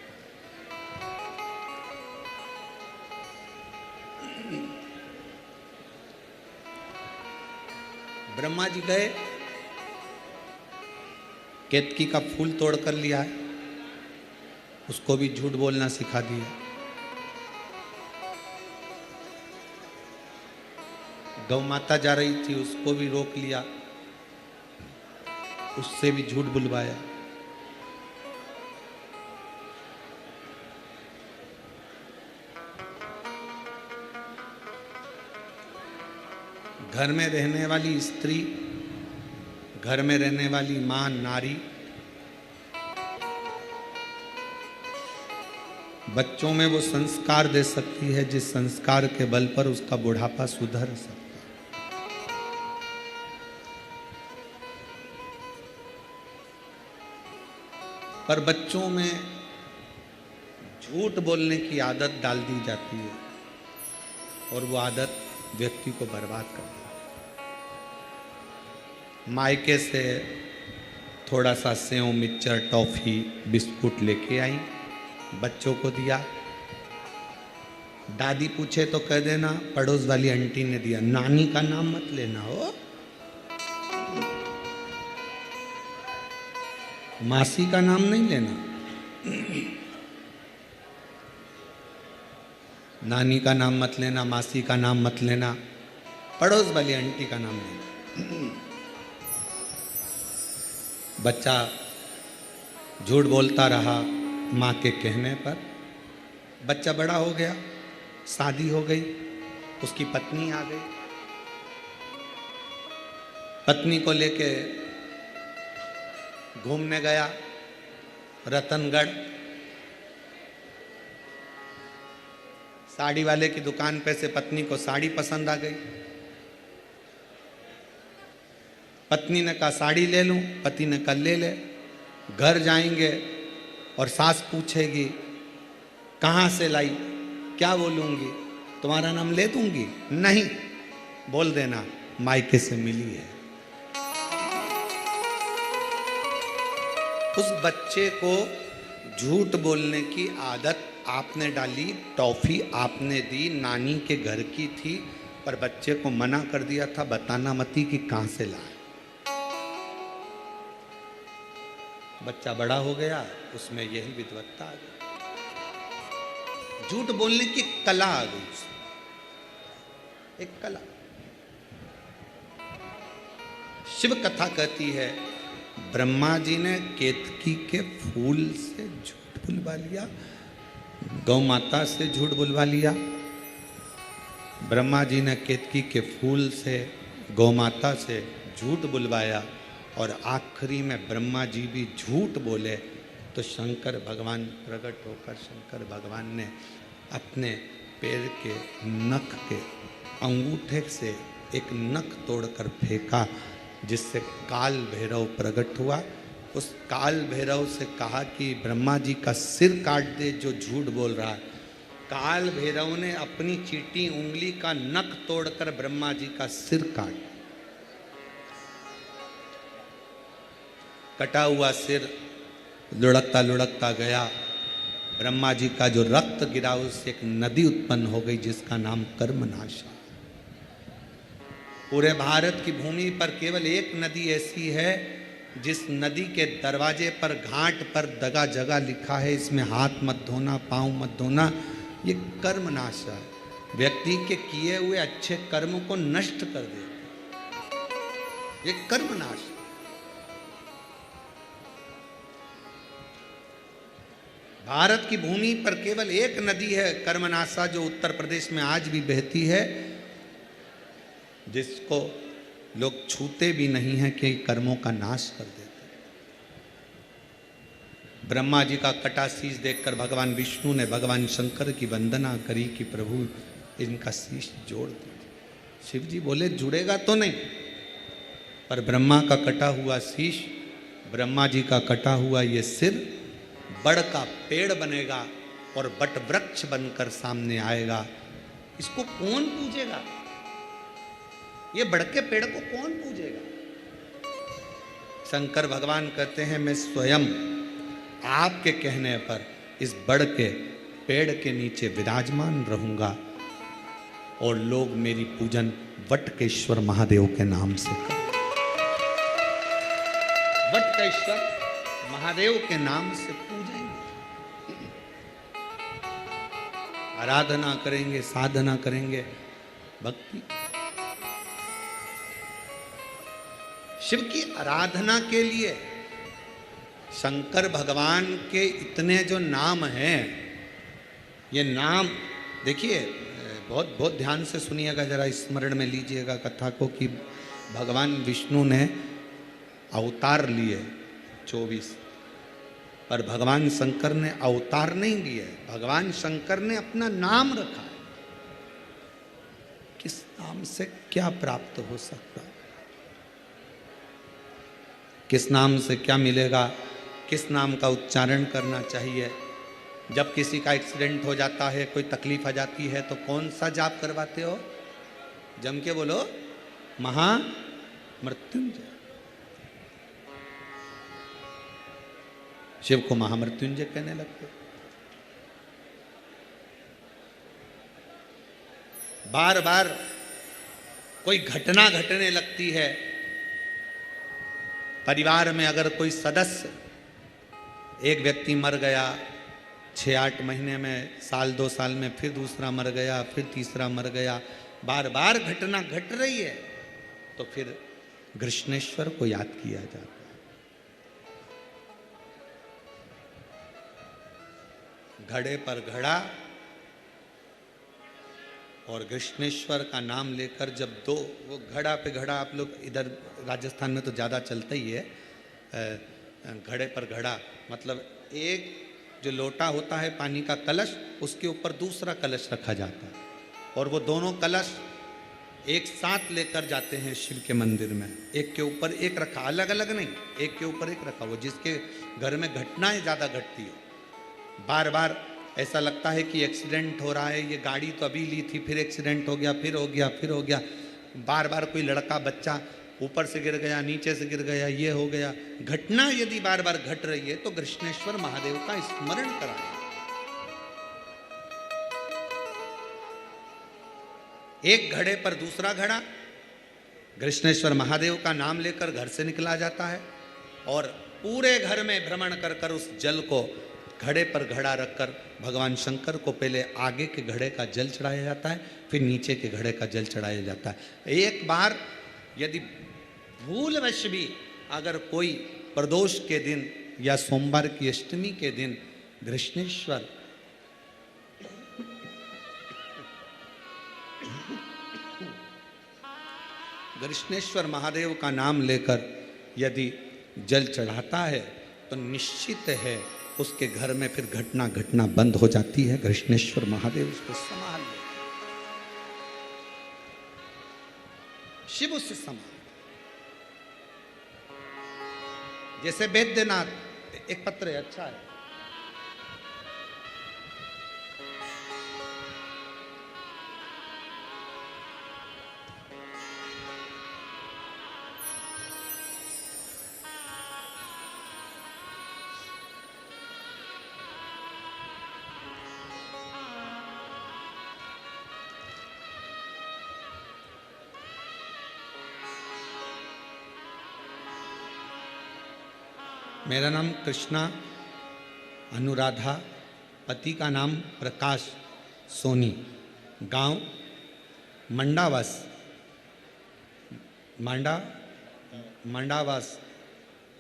ब्रह्मा जी गए, केतकी का फूल तोड़ कर लिया है, उसको भी झूठ बोलना सिखा दिया। गौ माता जा रही थी, उसको भी रोक लिया, उससे भी झूठ बुलवाया। घर में रहने वाली स्त्री, घर में रहने वाली मां, नारी, बच्चों में वो संस्कार दे सकती है जिस संस्कार के बल पर उसका बुढ़ापा सुधर सकता है। पर बच्चों में झूठ बोलने की आदत डाल दी जाती है और वो आदत व्यक्ति को बर्बाद कर देती है। मायके से थोड़ा सा सेव, मिक्सचर, टॉफी, बिस्कुट लेके आई, बच्चों को दिया। दादी पूछे तो कह देना पड़ोस वाली आंटी ने दिया, नानी का नाम मत लेना हो, मासी का नाम नहीं लेना, नानी का नाम मत लेना, मासी का नाम मत लेना, पड़ोस वाली आंटी का नाम लेना। बच्चा झूठ बोलता रहा माँ के कहने पर। बच्चा बड़ा हो गया, शादी हो गई, उसकी पत्नी आ गई। पत्नी को लेके घूमने गया रतनगढ़। साड़ी वाले की दुकान पे से पत्नी को साड़ी पसंद आ गई। पत्नी ने कहा साड़ी ले लूं, पति ने कहा ले ले। घर जाएंगे और सास पूछेगी कहाँ से लाई, क्या बोलूंगी, तुम्हारा नाम ले दूंगी? नहीं, बोल देना मायके से मिली है। उस बच्चे को झूठ बोलने की आदत आपने डाली, टॉफी आपने दी, नानी के घर की थी, पर बच्चे को मना कर दिया था बताना मती कि कहां से लाए। बच्चा बड़ा हो गया, उसमें यही विद्वत्ता आ गई, झूठ बोलने की कला आ गई उसमें, एक कला। शिव कथा कहती है ब्रह्मा जी ने केतकी के फूल से झूठ बुलवा लिया, गौ माता से झूठ बुलवा लिया। ब्रह्मा जी ने केतकी के फूल से गौ माता से झूठ बुलवाया और आखिरी में ब्रह्मा जी भी झूठ बोले तो शंकर भगवान प्रकट होकर शंकर भगवान ने अपने पैर के नख के अंगूठे से एक नख तोड़कर फेंका, जिससे काल भैरव प्रकट हुआ। उस काल भैरव से कहा कि ब्रह्मा जी का सिर काट दे जो झूठ बोल रहा है। काल भैरव ने अपनी चीटी उंगली का नख तोड़कर ब्रह्मा जी का सिर काट, कटा हुआ सिर लुढ़कता लुढ़कता गया। ब्रह्मा जी का जो रक्त गिरा उससे एक नदी उत्पन्न हो गई जिसका नाम कर्मनाशा। पूरे भारत की भूमि पर केवल एक नदी ऐसी है जिस नदी के दरवाजे पर घाट पर दगा जगह लिखा है इसमें हाथ मत धोना, पांव मत धोना। ये कर्मनाशा है, व्यक्ति के किए हुए अच्छे कर्म को नष्ट कर देता, ये कर्मनाश। भारत की भूमि पर केवल एक नदी है कर्मनाशा जो उत्तर प्रदेश में आज भी बहती है, जिसको लोग छूते भी नहीं हैं कि कर्मों का नाश कर देते। ब्रह्मा जी का कटा शीश देखकर भगवान विष्णु ने भगवान शंकर की वंदना करी कि प्रभु इनका शीश जोड़ दीजिए। शिव जी बोले जुड़ेगा तो नहीं, पर ब्रह्मा का कटा हुआ शीश, ब्रह्मा जी का कटा हुआ ये सिर बड़ का पेड़ बनेगा और बट वृक्ष बनकर सामने आएगा। इसको कौन पूजेगा? ये बड़ के पेड़ को कौन पूजेगा? शंकर भगवान कहते हैं मैं स्वयं आपके कहने पर इस बड़ के पेड़ के नीचे विराजमान रहूंगा और लोग मेरी पूजन वटकेश्वर महादेव के नाम से करें। वटकेश्वर महादेव के नाम से पूजेंगे, आराधना करेंगे, साधना करेंगे, भक्ति। शिव की आराधना के लिए शंकर भगवान के इतने जो नाम हैं, ये नाम देखिए बहुत बहुत ध्यान से सुनिएगा, जरा स्मरण में लीजिएगा कथा को कि भगवान विष्णु ने अवतार लिए 24, पर भगवान शंकर ने अवतार नहीं लिए, भगवान शंकर ने अपना नाम रखा है। किस नाम से क्या प्राप्त हो सकता है, किस नाम से क्या मिलेगा, किस नाम का उच्चारण करना चाहिए। जब किसी का एक्सीडेंट हो जाता है, कोई तकलीफ आ जाती है, तो कौन सा जाप करवाते हो? जम के बोलो, महामृत्युंजय। शिव को महामृत्युंजय कहने लगते। बार बार कोई घटना घटने लगती है परिवार में, अगर कोई सदस्य, एक व्यक्ति मर गया 6-8 महीने में, साल 2 साल में फिर दूसरा मर गया, फिर तीसरा मर गया, बार बार घटना घट रही है, तो फिर कृष्णेश्वर को याद किया जाता है। घड़े पर घड़ा और कृष्णेश्वर का नाम लेकर जब दो, वो घड़ा पे घड़ा, आप लोग इधर राजस्थान में तो ज़्यादा चलता ही है, घड़े पर घड़ा मतलब एक जो लोटा होता है पानी का कलश, उसके ऊपर दूसरा कलश रखा जाता है और वो दोनों कलश एक साथ लेकर जाते हैं शिव के मंदिर में। एक के ऊपर एक रखा, अलग अलग नहीं, एक के ऊपर एक रखा। वो जिसके घर में घटनाएं ज़्यादा घटती हो, बार बार ऐसा लगता है कि एक्सीडेंट हो रहा है, ये गाड़ी तो अभी ली थी, फिर एक्सीडेंट हो गया, फिर हो गया, फिर हो गया, बार बार कोई लड़का बच्चा ऊपर से गिर गया, नीचे से गिर गया, ये हो गया, घटना यदि बार बार घट रही है तो कृष्णेश्वर महादेव का स्मरण कराएं। एक घड़े पर दूसरा घड़ा, कृष्णेश्वर महादेव का नाम लेकर घर से निकला जाता है और पूरे घर में भ्रमण कर कर उस जल को घड़े पर घड़ा रखकर भगवान शंकर को पहले आगे के घड़े का जल चढ़ाया जाता है, फिर नीचे के घड़े का जल चढ़ाया जाता है। एक बार यदि भूलवश भी अगर कोई प्रदोष के दिन या सोमवार की अष्टमी के दिन कृष्णेश्वर महादेव का नाम लेकर यदि जल चढ़ाता है तो निश्चित है उसके घर में फिर घटना घटना बंद हो जाती है। कृष्णेश्वर महादेव उसको संभाल ले, शिव उससे संभाल। जैसे वैद्यनाथ, एक पत्र है, अच्छा है, मेरा नाम कृष्णा अनुराधा, पति का नाम प्रकाश सोनी, गांव मंडावास,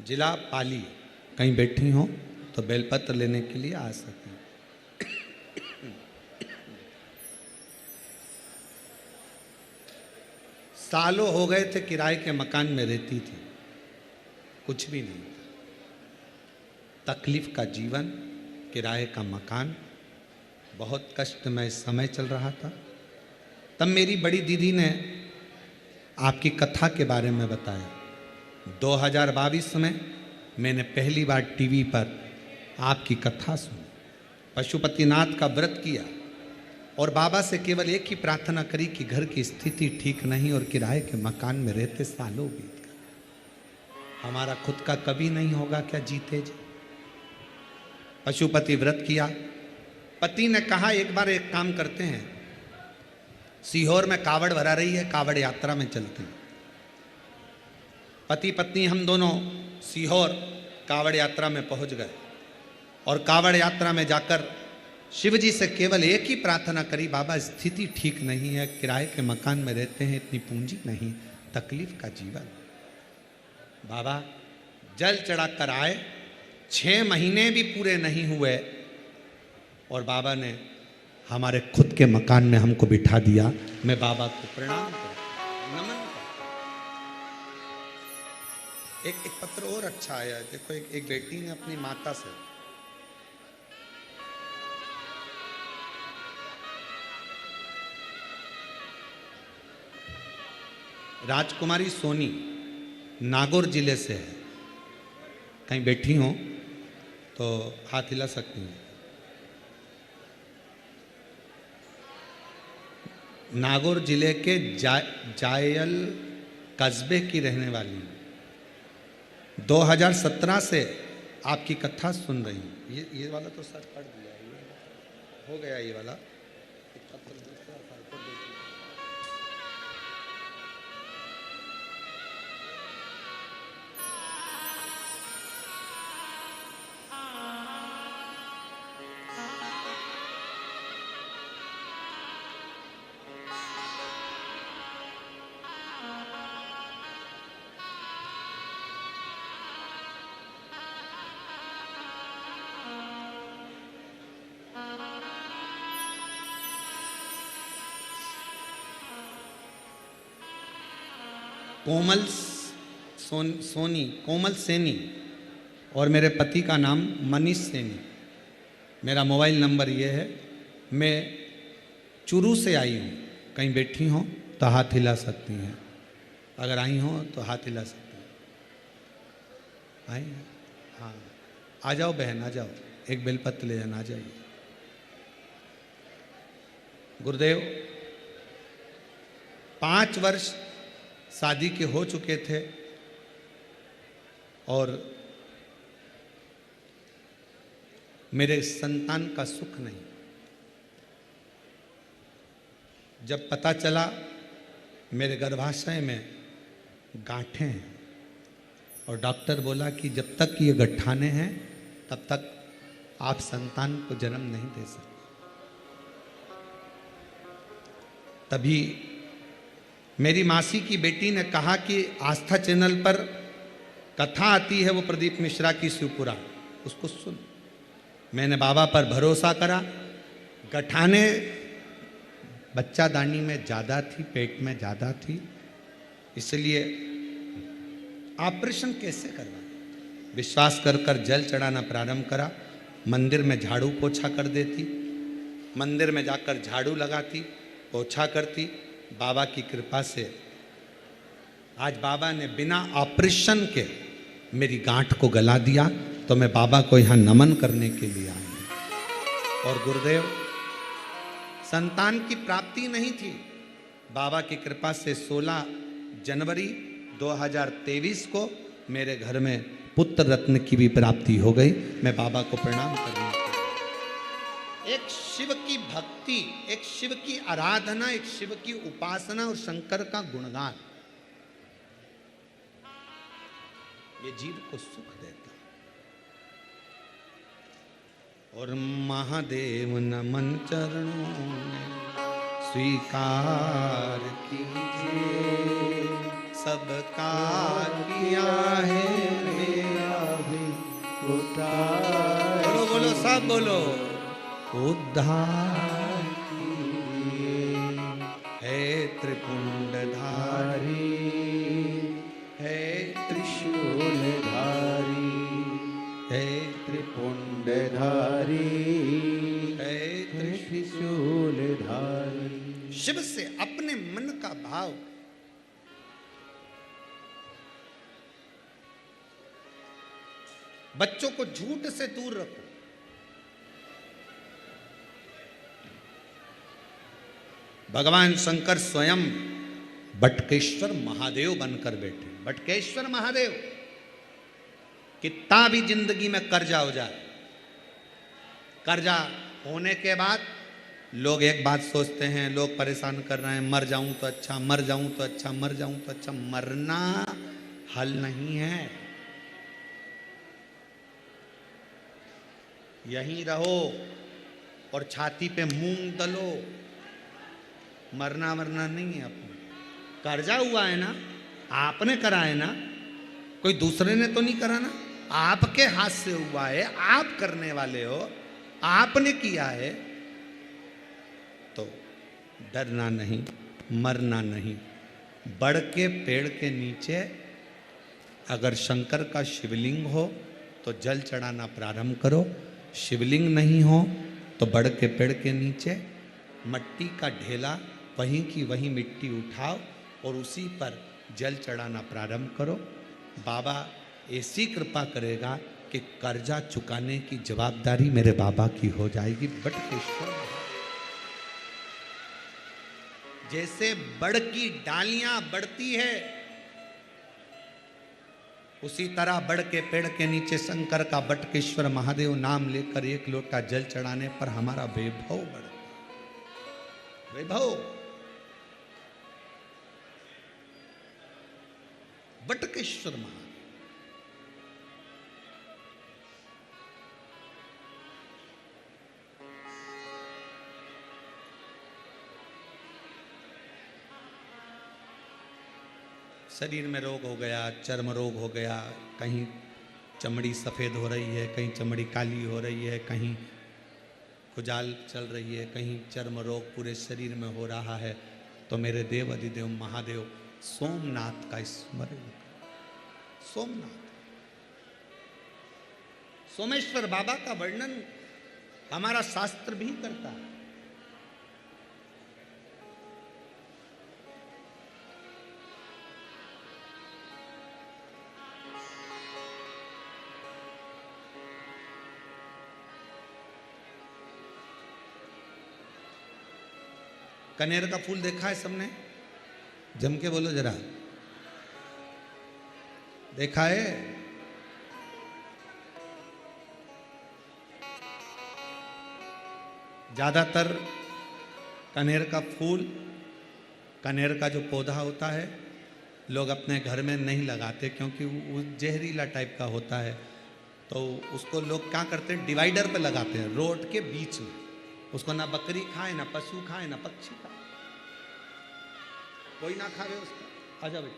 जिला पाली। कहीं बैठी हो तो बेलपत्र लेने के लिए आ सकते हैं। सालों हो गए थे किराए के मकान में रहती थी, कुछ भी नहीं, तकलीफ का जीवन, किराए का मकान, बहुत कष्टमय समय चल रहा था। तब मेरी बड़ी दीदी ने आपकी कथा के बारे में बताया। 2022 में मैंने पहली बार टीवी पर आपकी कथा सुनी, पशुपतिनाथ का व्रत किया और बाबा से केवल एक ही प्रार्थना करी कि घर की स्थिति ठीक नहीं और किराए के मकान में रहते सालों बीत गए, हमारा खुद का कभी नहीं होगा क्या जीते जी। पशुपति व्रत किया। पति ने कहा एक बार एक काम करते हैं, सीहोर में कावड़ भरा रही है, कावड़ यात्रा में चलते हैं। पति पत्नी हम दोनों सीहोर कावड़ यात्रा में पहुंच गए और कावड़ यात्रा में जाकर शिव जी से केवल एक ही प्रार्थना करी, बाबा स्थिति ठीक नहीं है, किराए के मकान में रहते हैं, इतनी पूंजी नहीं, तकलीफ का जीवन। बाबा जल चढ़ाकर आए, 6 महीने भी पूरे नहीं हुए और बाबा ने हमारे खुद के मकान में हमको बिठा दिया। मैं बाबा को प्रणाम करता, नमन करता। एक पत्र और अच्छा आया, देखो, एक बेटी ने अपनी माता से, राजकुमारी सोनी, नागौर जिले से है, कहीं बैठी हो तो हाथ हिला सकती हैं। नागौर जिले के जायल कस्बे की रहने वाली, 2017 से आपकी कथा सुन रही हूँ। ये वाला तो सर पढ़ दिया, ये हो गया, ये वाला एक पत्र दूसरा था, तो देखिए। कोमल सैनी और मेरे पति का नाम मनीष सैनी। मेरा मोबाइल नंबर ये है। मैं चुरू से आई हूँ, कहीं बैठी हो तो हाथ हिला सकती हैं, अगर आई हो तो हाथ हिला सकती हैं। आई हैं? हाँ, आ जाओ बहन, आ जाओ, एक बेलपत्र ले जाना, आ जाइए। गुरुदेव 5 वर्ष शादी के हो चुके थे और मेरे संतान का सुख नहीं। जब पता चला मेरे गर्भाशय में गांठें हैं और डॉक्टर बोला कि जब तक ये गट्ठाने हैं तब तक आप संतान को जन्म नहीं दे सकते। तभी मेरी मासी की बेटी ने कहा कि आस्था चैनल पर कथा आती है वो प्रदीप मिश्रा की शिवपुराण, उसको सुन। मैंने बाबा पर भरोसा करा। गठाने बच्चादानी में ज़्यादा थी, पेट में ज़्यादा थी, इसलिए ऑपरेशन कैसे करवा। विश्वास कर कर जल चढ़ाना प्रारंभ करा। मंदिर में झाड़ू पोछा कर देती, मंदिर में जाकर झाड़ू लगाती, पोछा करती। बाबा की कृपा से आज बाबा ने बिना ऑपरेशन के मेरी गांठ को गला दिया, तो मैं बाबा को यहाँ नमन करने के लिए आई हूँ। और गुरुदेव संतान की प्राप्ति नहीं थी, बाबा की कृपा से 16 जनवरी 2023 को मेरे घर में पुत्र रत्न की भी प्राप्ति हो गई। मैं बाबा को प्रणाम करने के लिए। एक शिव की भक्ति, एक शिव की आराधना, एक शिव की उपासना और शंकर का गुणगान, ये जीव को सुख देता। और महादेव नमन चरणों में स्वीकार कीजिए, सबका किया है मेरा भी उद्धार। बोलो बोलो सब बोलो, उद्धार कीजिए। है त्रिपुंडधारी, है त्रिशूलधारी, है त्रिपुंडधारी, है त्रिशूलधारी। शिव से अपने मन का भाव बच्चों को झूठ से दूर रखो। भगवान शंकर स्वयं बटकेश्वर महादेव बनकर बैठे। बटकेश्वर महादेव, कितना भी जिंदगी में कर्जा हो जाए, कर्जा होने के बाद लोग एक बात सोचते हैं, लोग परेशान कर रहे हैं, मर जाऊं तो अच्छा, मर जाऊं तो अच्छा, मर जाऊं तो अच्छा। मरना हल नहीं है, यहीं रहो और छाती पे मूंग दलो। मरना मरना नहीं है। अपने कर्जा हुआ है ना, आपने करा है ना, कोई दूसरे ने तो नहीं करा ना, आपके हाथ से हुआ है, आप करने वाले हो, आपने किया है, तो डरना नहीं, मरना नहीं। बड़ के पेड़ के नीचे अगर शंकर का शिवलिंग हो तो जल चढ़ाना प्रारंभ करो। शिवलिंग नहीं हो तो बड़ के पेड़ के नीचे मट्टी का ढेला, वहीं की वहीं मिट्टी उठाओ और उसी पर जल चढ़ाना प्रारंभ करो। बाबा ऐसी कृपा करेगा कि कर्जा चुकाने की जवाबदारी मेरे बाबा की हो जाएगी। बटकेश्वर जैसे बड़ की डालियां बढ़ती है, उसी तरह बड़ के पेड़ के नीचे शंकर का बटकेश्वर महादेव नाम लेकर एक लोटा जल चढ़ाने पर हमारा वैभव बढ़ता। वैभव, बटकेश्वर महादेव। शरीर में रोग हो गया, चर्म रोग हो गया, कहीं चमड़ी सफ़ेद हो रही है, कहीं चमड़ी काली हो रही है, कहीं खुजाल चल रही है, कहीं चर्म रोग पूरे शरीर में हो रहा है, तो मेरे देव अधिदेव महादेव सोमनाथ का स्मरण करो। सोमनाथ, सोमेश्वर बाबा का वर्णन हमारा शास्त्र भी करता है। कनेर का फूल देखा है सबने? जम के बोलो जरा, देखा है? ज्यादातर कनेर का फूल, कनेर का जो पौधा होता है, लोग अपने घर में नहीं लगाते क्योंकि वो जहरीला टाइप का होता है। तो उसको लोग क्या करते हैं, डिवाइडर पे लगाते हैं, रोड के बीच में। उसको ना बकरी खाए, ना पशु खाए, ना पक्षी खाए, कोई ना खावे उसको। आजा भाई।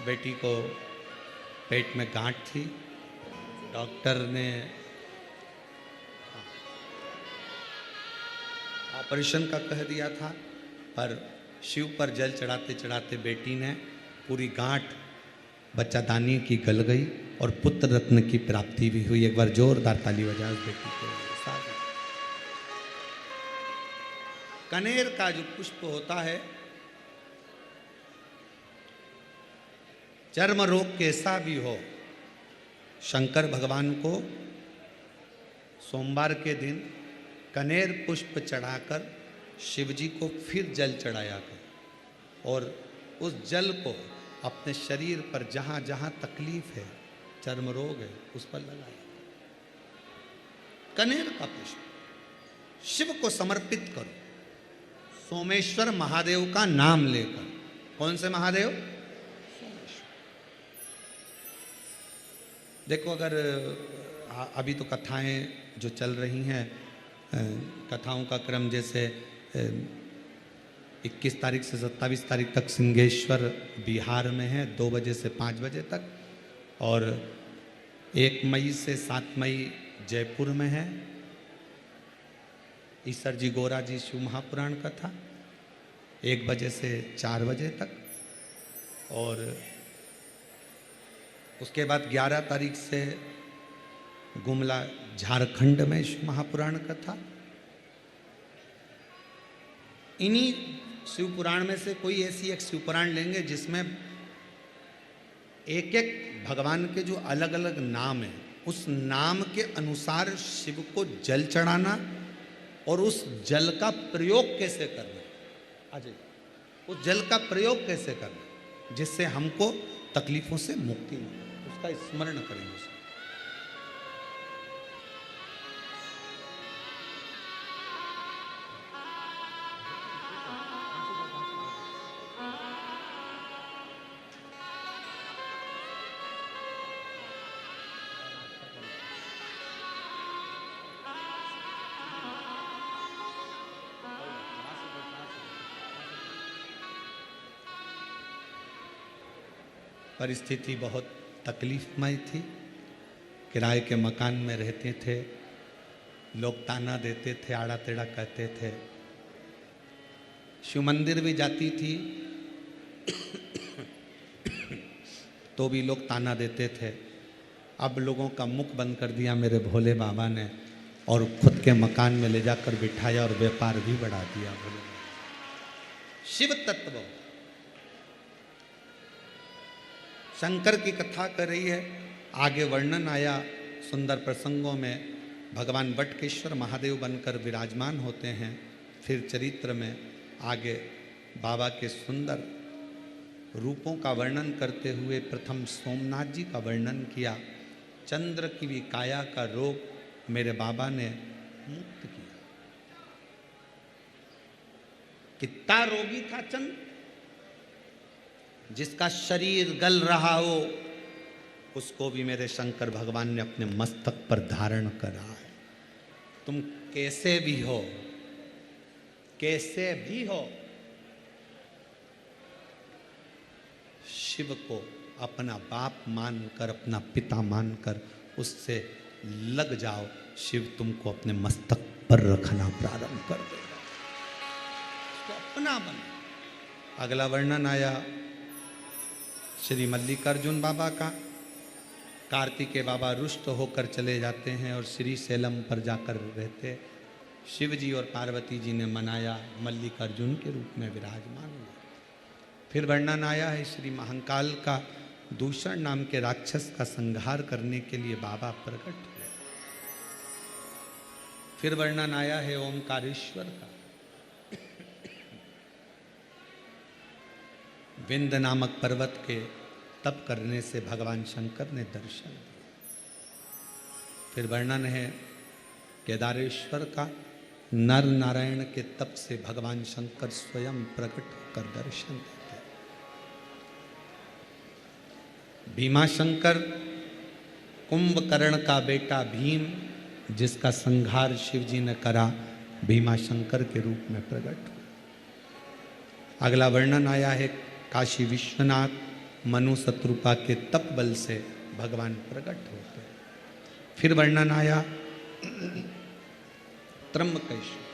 बेटी को पेट में गांठ थी, डॉक्टर ने ऑपरेशन का कह दिया था, पर शिव पर जल चढ़ाते चढ़ाते बेटी ने पूरी गांठ बच्चादानी की गल गई और पुत्र रत्न की प्राप्ति भी हुई। एक बार जोरदार ताली बजाओ उस बेटी को। कनेर का जो पुष्प होता है, चर्म रोग कैसा भी हो, शंकर भगवान को सोमवार के दिन कनेर पुष्प चढ़ाकर शिव जी को फिर जल चढ़ाया कर और उस जल को अपने शरीर पर जहाँ जहाँ तकलीफ है, चर्म रोग है, उस पर लगाया। कनेर का पुष्प शिव को समर्पित करो, सोमेश्वर महादेव का नाम लेकर। कौन से महादेव? देखो, अगर अभी तो कथाएं जो चल रही हैं, कथाओं का क्रम जैसे 21 तारीख से 27 तारीख तक सिंहेश्वर बिहार में है, 2 बजे से 5 बजे तक, और 1 मई से 7 मई जयपुर में है ईसर जी गोरा जी शिव महापुराण कथा, 1 बजे से 4 बजे तक। और उसके बाद 11 तारीख से गुमला झारखंड में शिव महापुराण कथा। इन्हीं शिव पुराण में से कोई ऐसी एक शिव पुराण लेंगे जिसमें एक एक भगवान के जो अलग अलग नाम हैं, उस नाम के अनुसार शिव को जल चढ़ाना और उस जल का प्रयोग कैसे करना। अजय, उस जल का प्रयोग कैसे करना जिससे हमको तकलीफों से मुक्ति मिले, उसका स्मरण करेंगे। परिस्थिति बहुत तकलीफमय थी। किराए के मकान में रहते थे, लोग ताना देते थे, आड़ा टेढ़ा कहते थे। शिव मंदिर भी जाती थी तो भी लोग ताना देते थे। अब लोगों का मुख बंद कर दिया मेरे भोले बाबा ने और खुद के मकान में ले जाकर बिठाया और व्यापार भी बढ़ा दिया। भोले शिव तत्व शंकर की कथा कर रही है। आगे वर्णन आया सुंदर प्रसंगों में, भगवान बटकेश्वर महादेव बनकर विराजमान होते हैं। फिर चरित्र में आगे बाबा के सुंदर रूपों का वर्णन करते हुए प्रथम सोमनाथ जी का वर्णन किया। चंद्र की भी काया का रोग मेरे बाबा ने मुक्त किया। कितना रोगी था चंद्र, जिसका शरीर गल रहा हो उसको भी मेरे शंकर भगवान ने अपने मस्तक पर धारण करा है। तुम कैसे भी हो, कैसे भी हो, शिव को अपना बाप मानकर, अपना पिता मानकर उससे लग जाओ। शिव तुमको अपने मस्तक पर रखना प्रारंभ कर देगा, उसको अपना बना। अगला वर्णन आया श्री मल्लिकार्जुन बाबा का। कार्तिकेय बाबा रुष्ट होकर चले जाते हैं और श्री शैलम पर जाकर रहते। शिव जी और पार्वती जी ने मनाया, मल्लिकार्जुन के रूप में विराजमान हुए। फिर वर्णन आया है श्री महाकाल का, दूषण नाम के राक्षस का संहार करने के लिए बाबा प्रकट हुए। फिर वर्णन आया है ओंकारेश्वर का, विंध्य नामक पर्वत के तप करने से भगवान शंकर ने दर्शन दिए। फिर वर्णन है केदारेश्वर का, नर नारायण के तप से भगवान शंकर स्वयं प्रकट होकर दर्शन देते। भीमाशंकर, कुंभकर्ण का बेटा भीम, जिसका संहार शिव जी ने करा, भीमाशंकर के रूप में प्रकट हुआ। अगला वर्णन आया है काशी विश्वनाथ, मनु शत्रुपा के तप बल से भगवान प्रकट होते। फिर वर्णन आया त्र्यंबकेश्वर,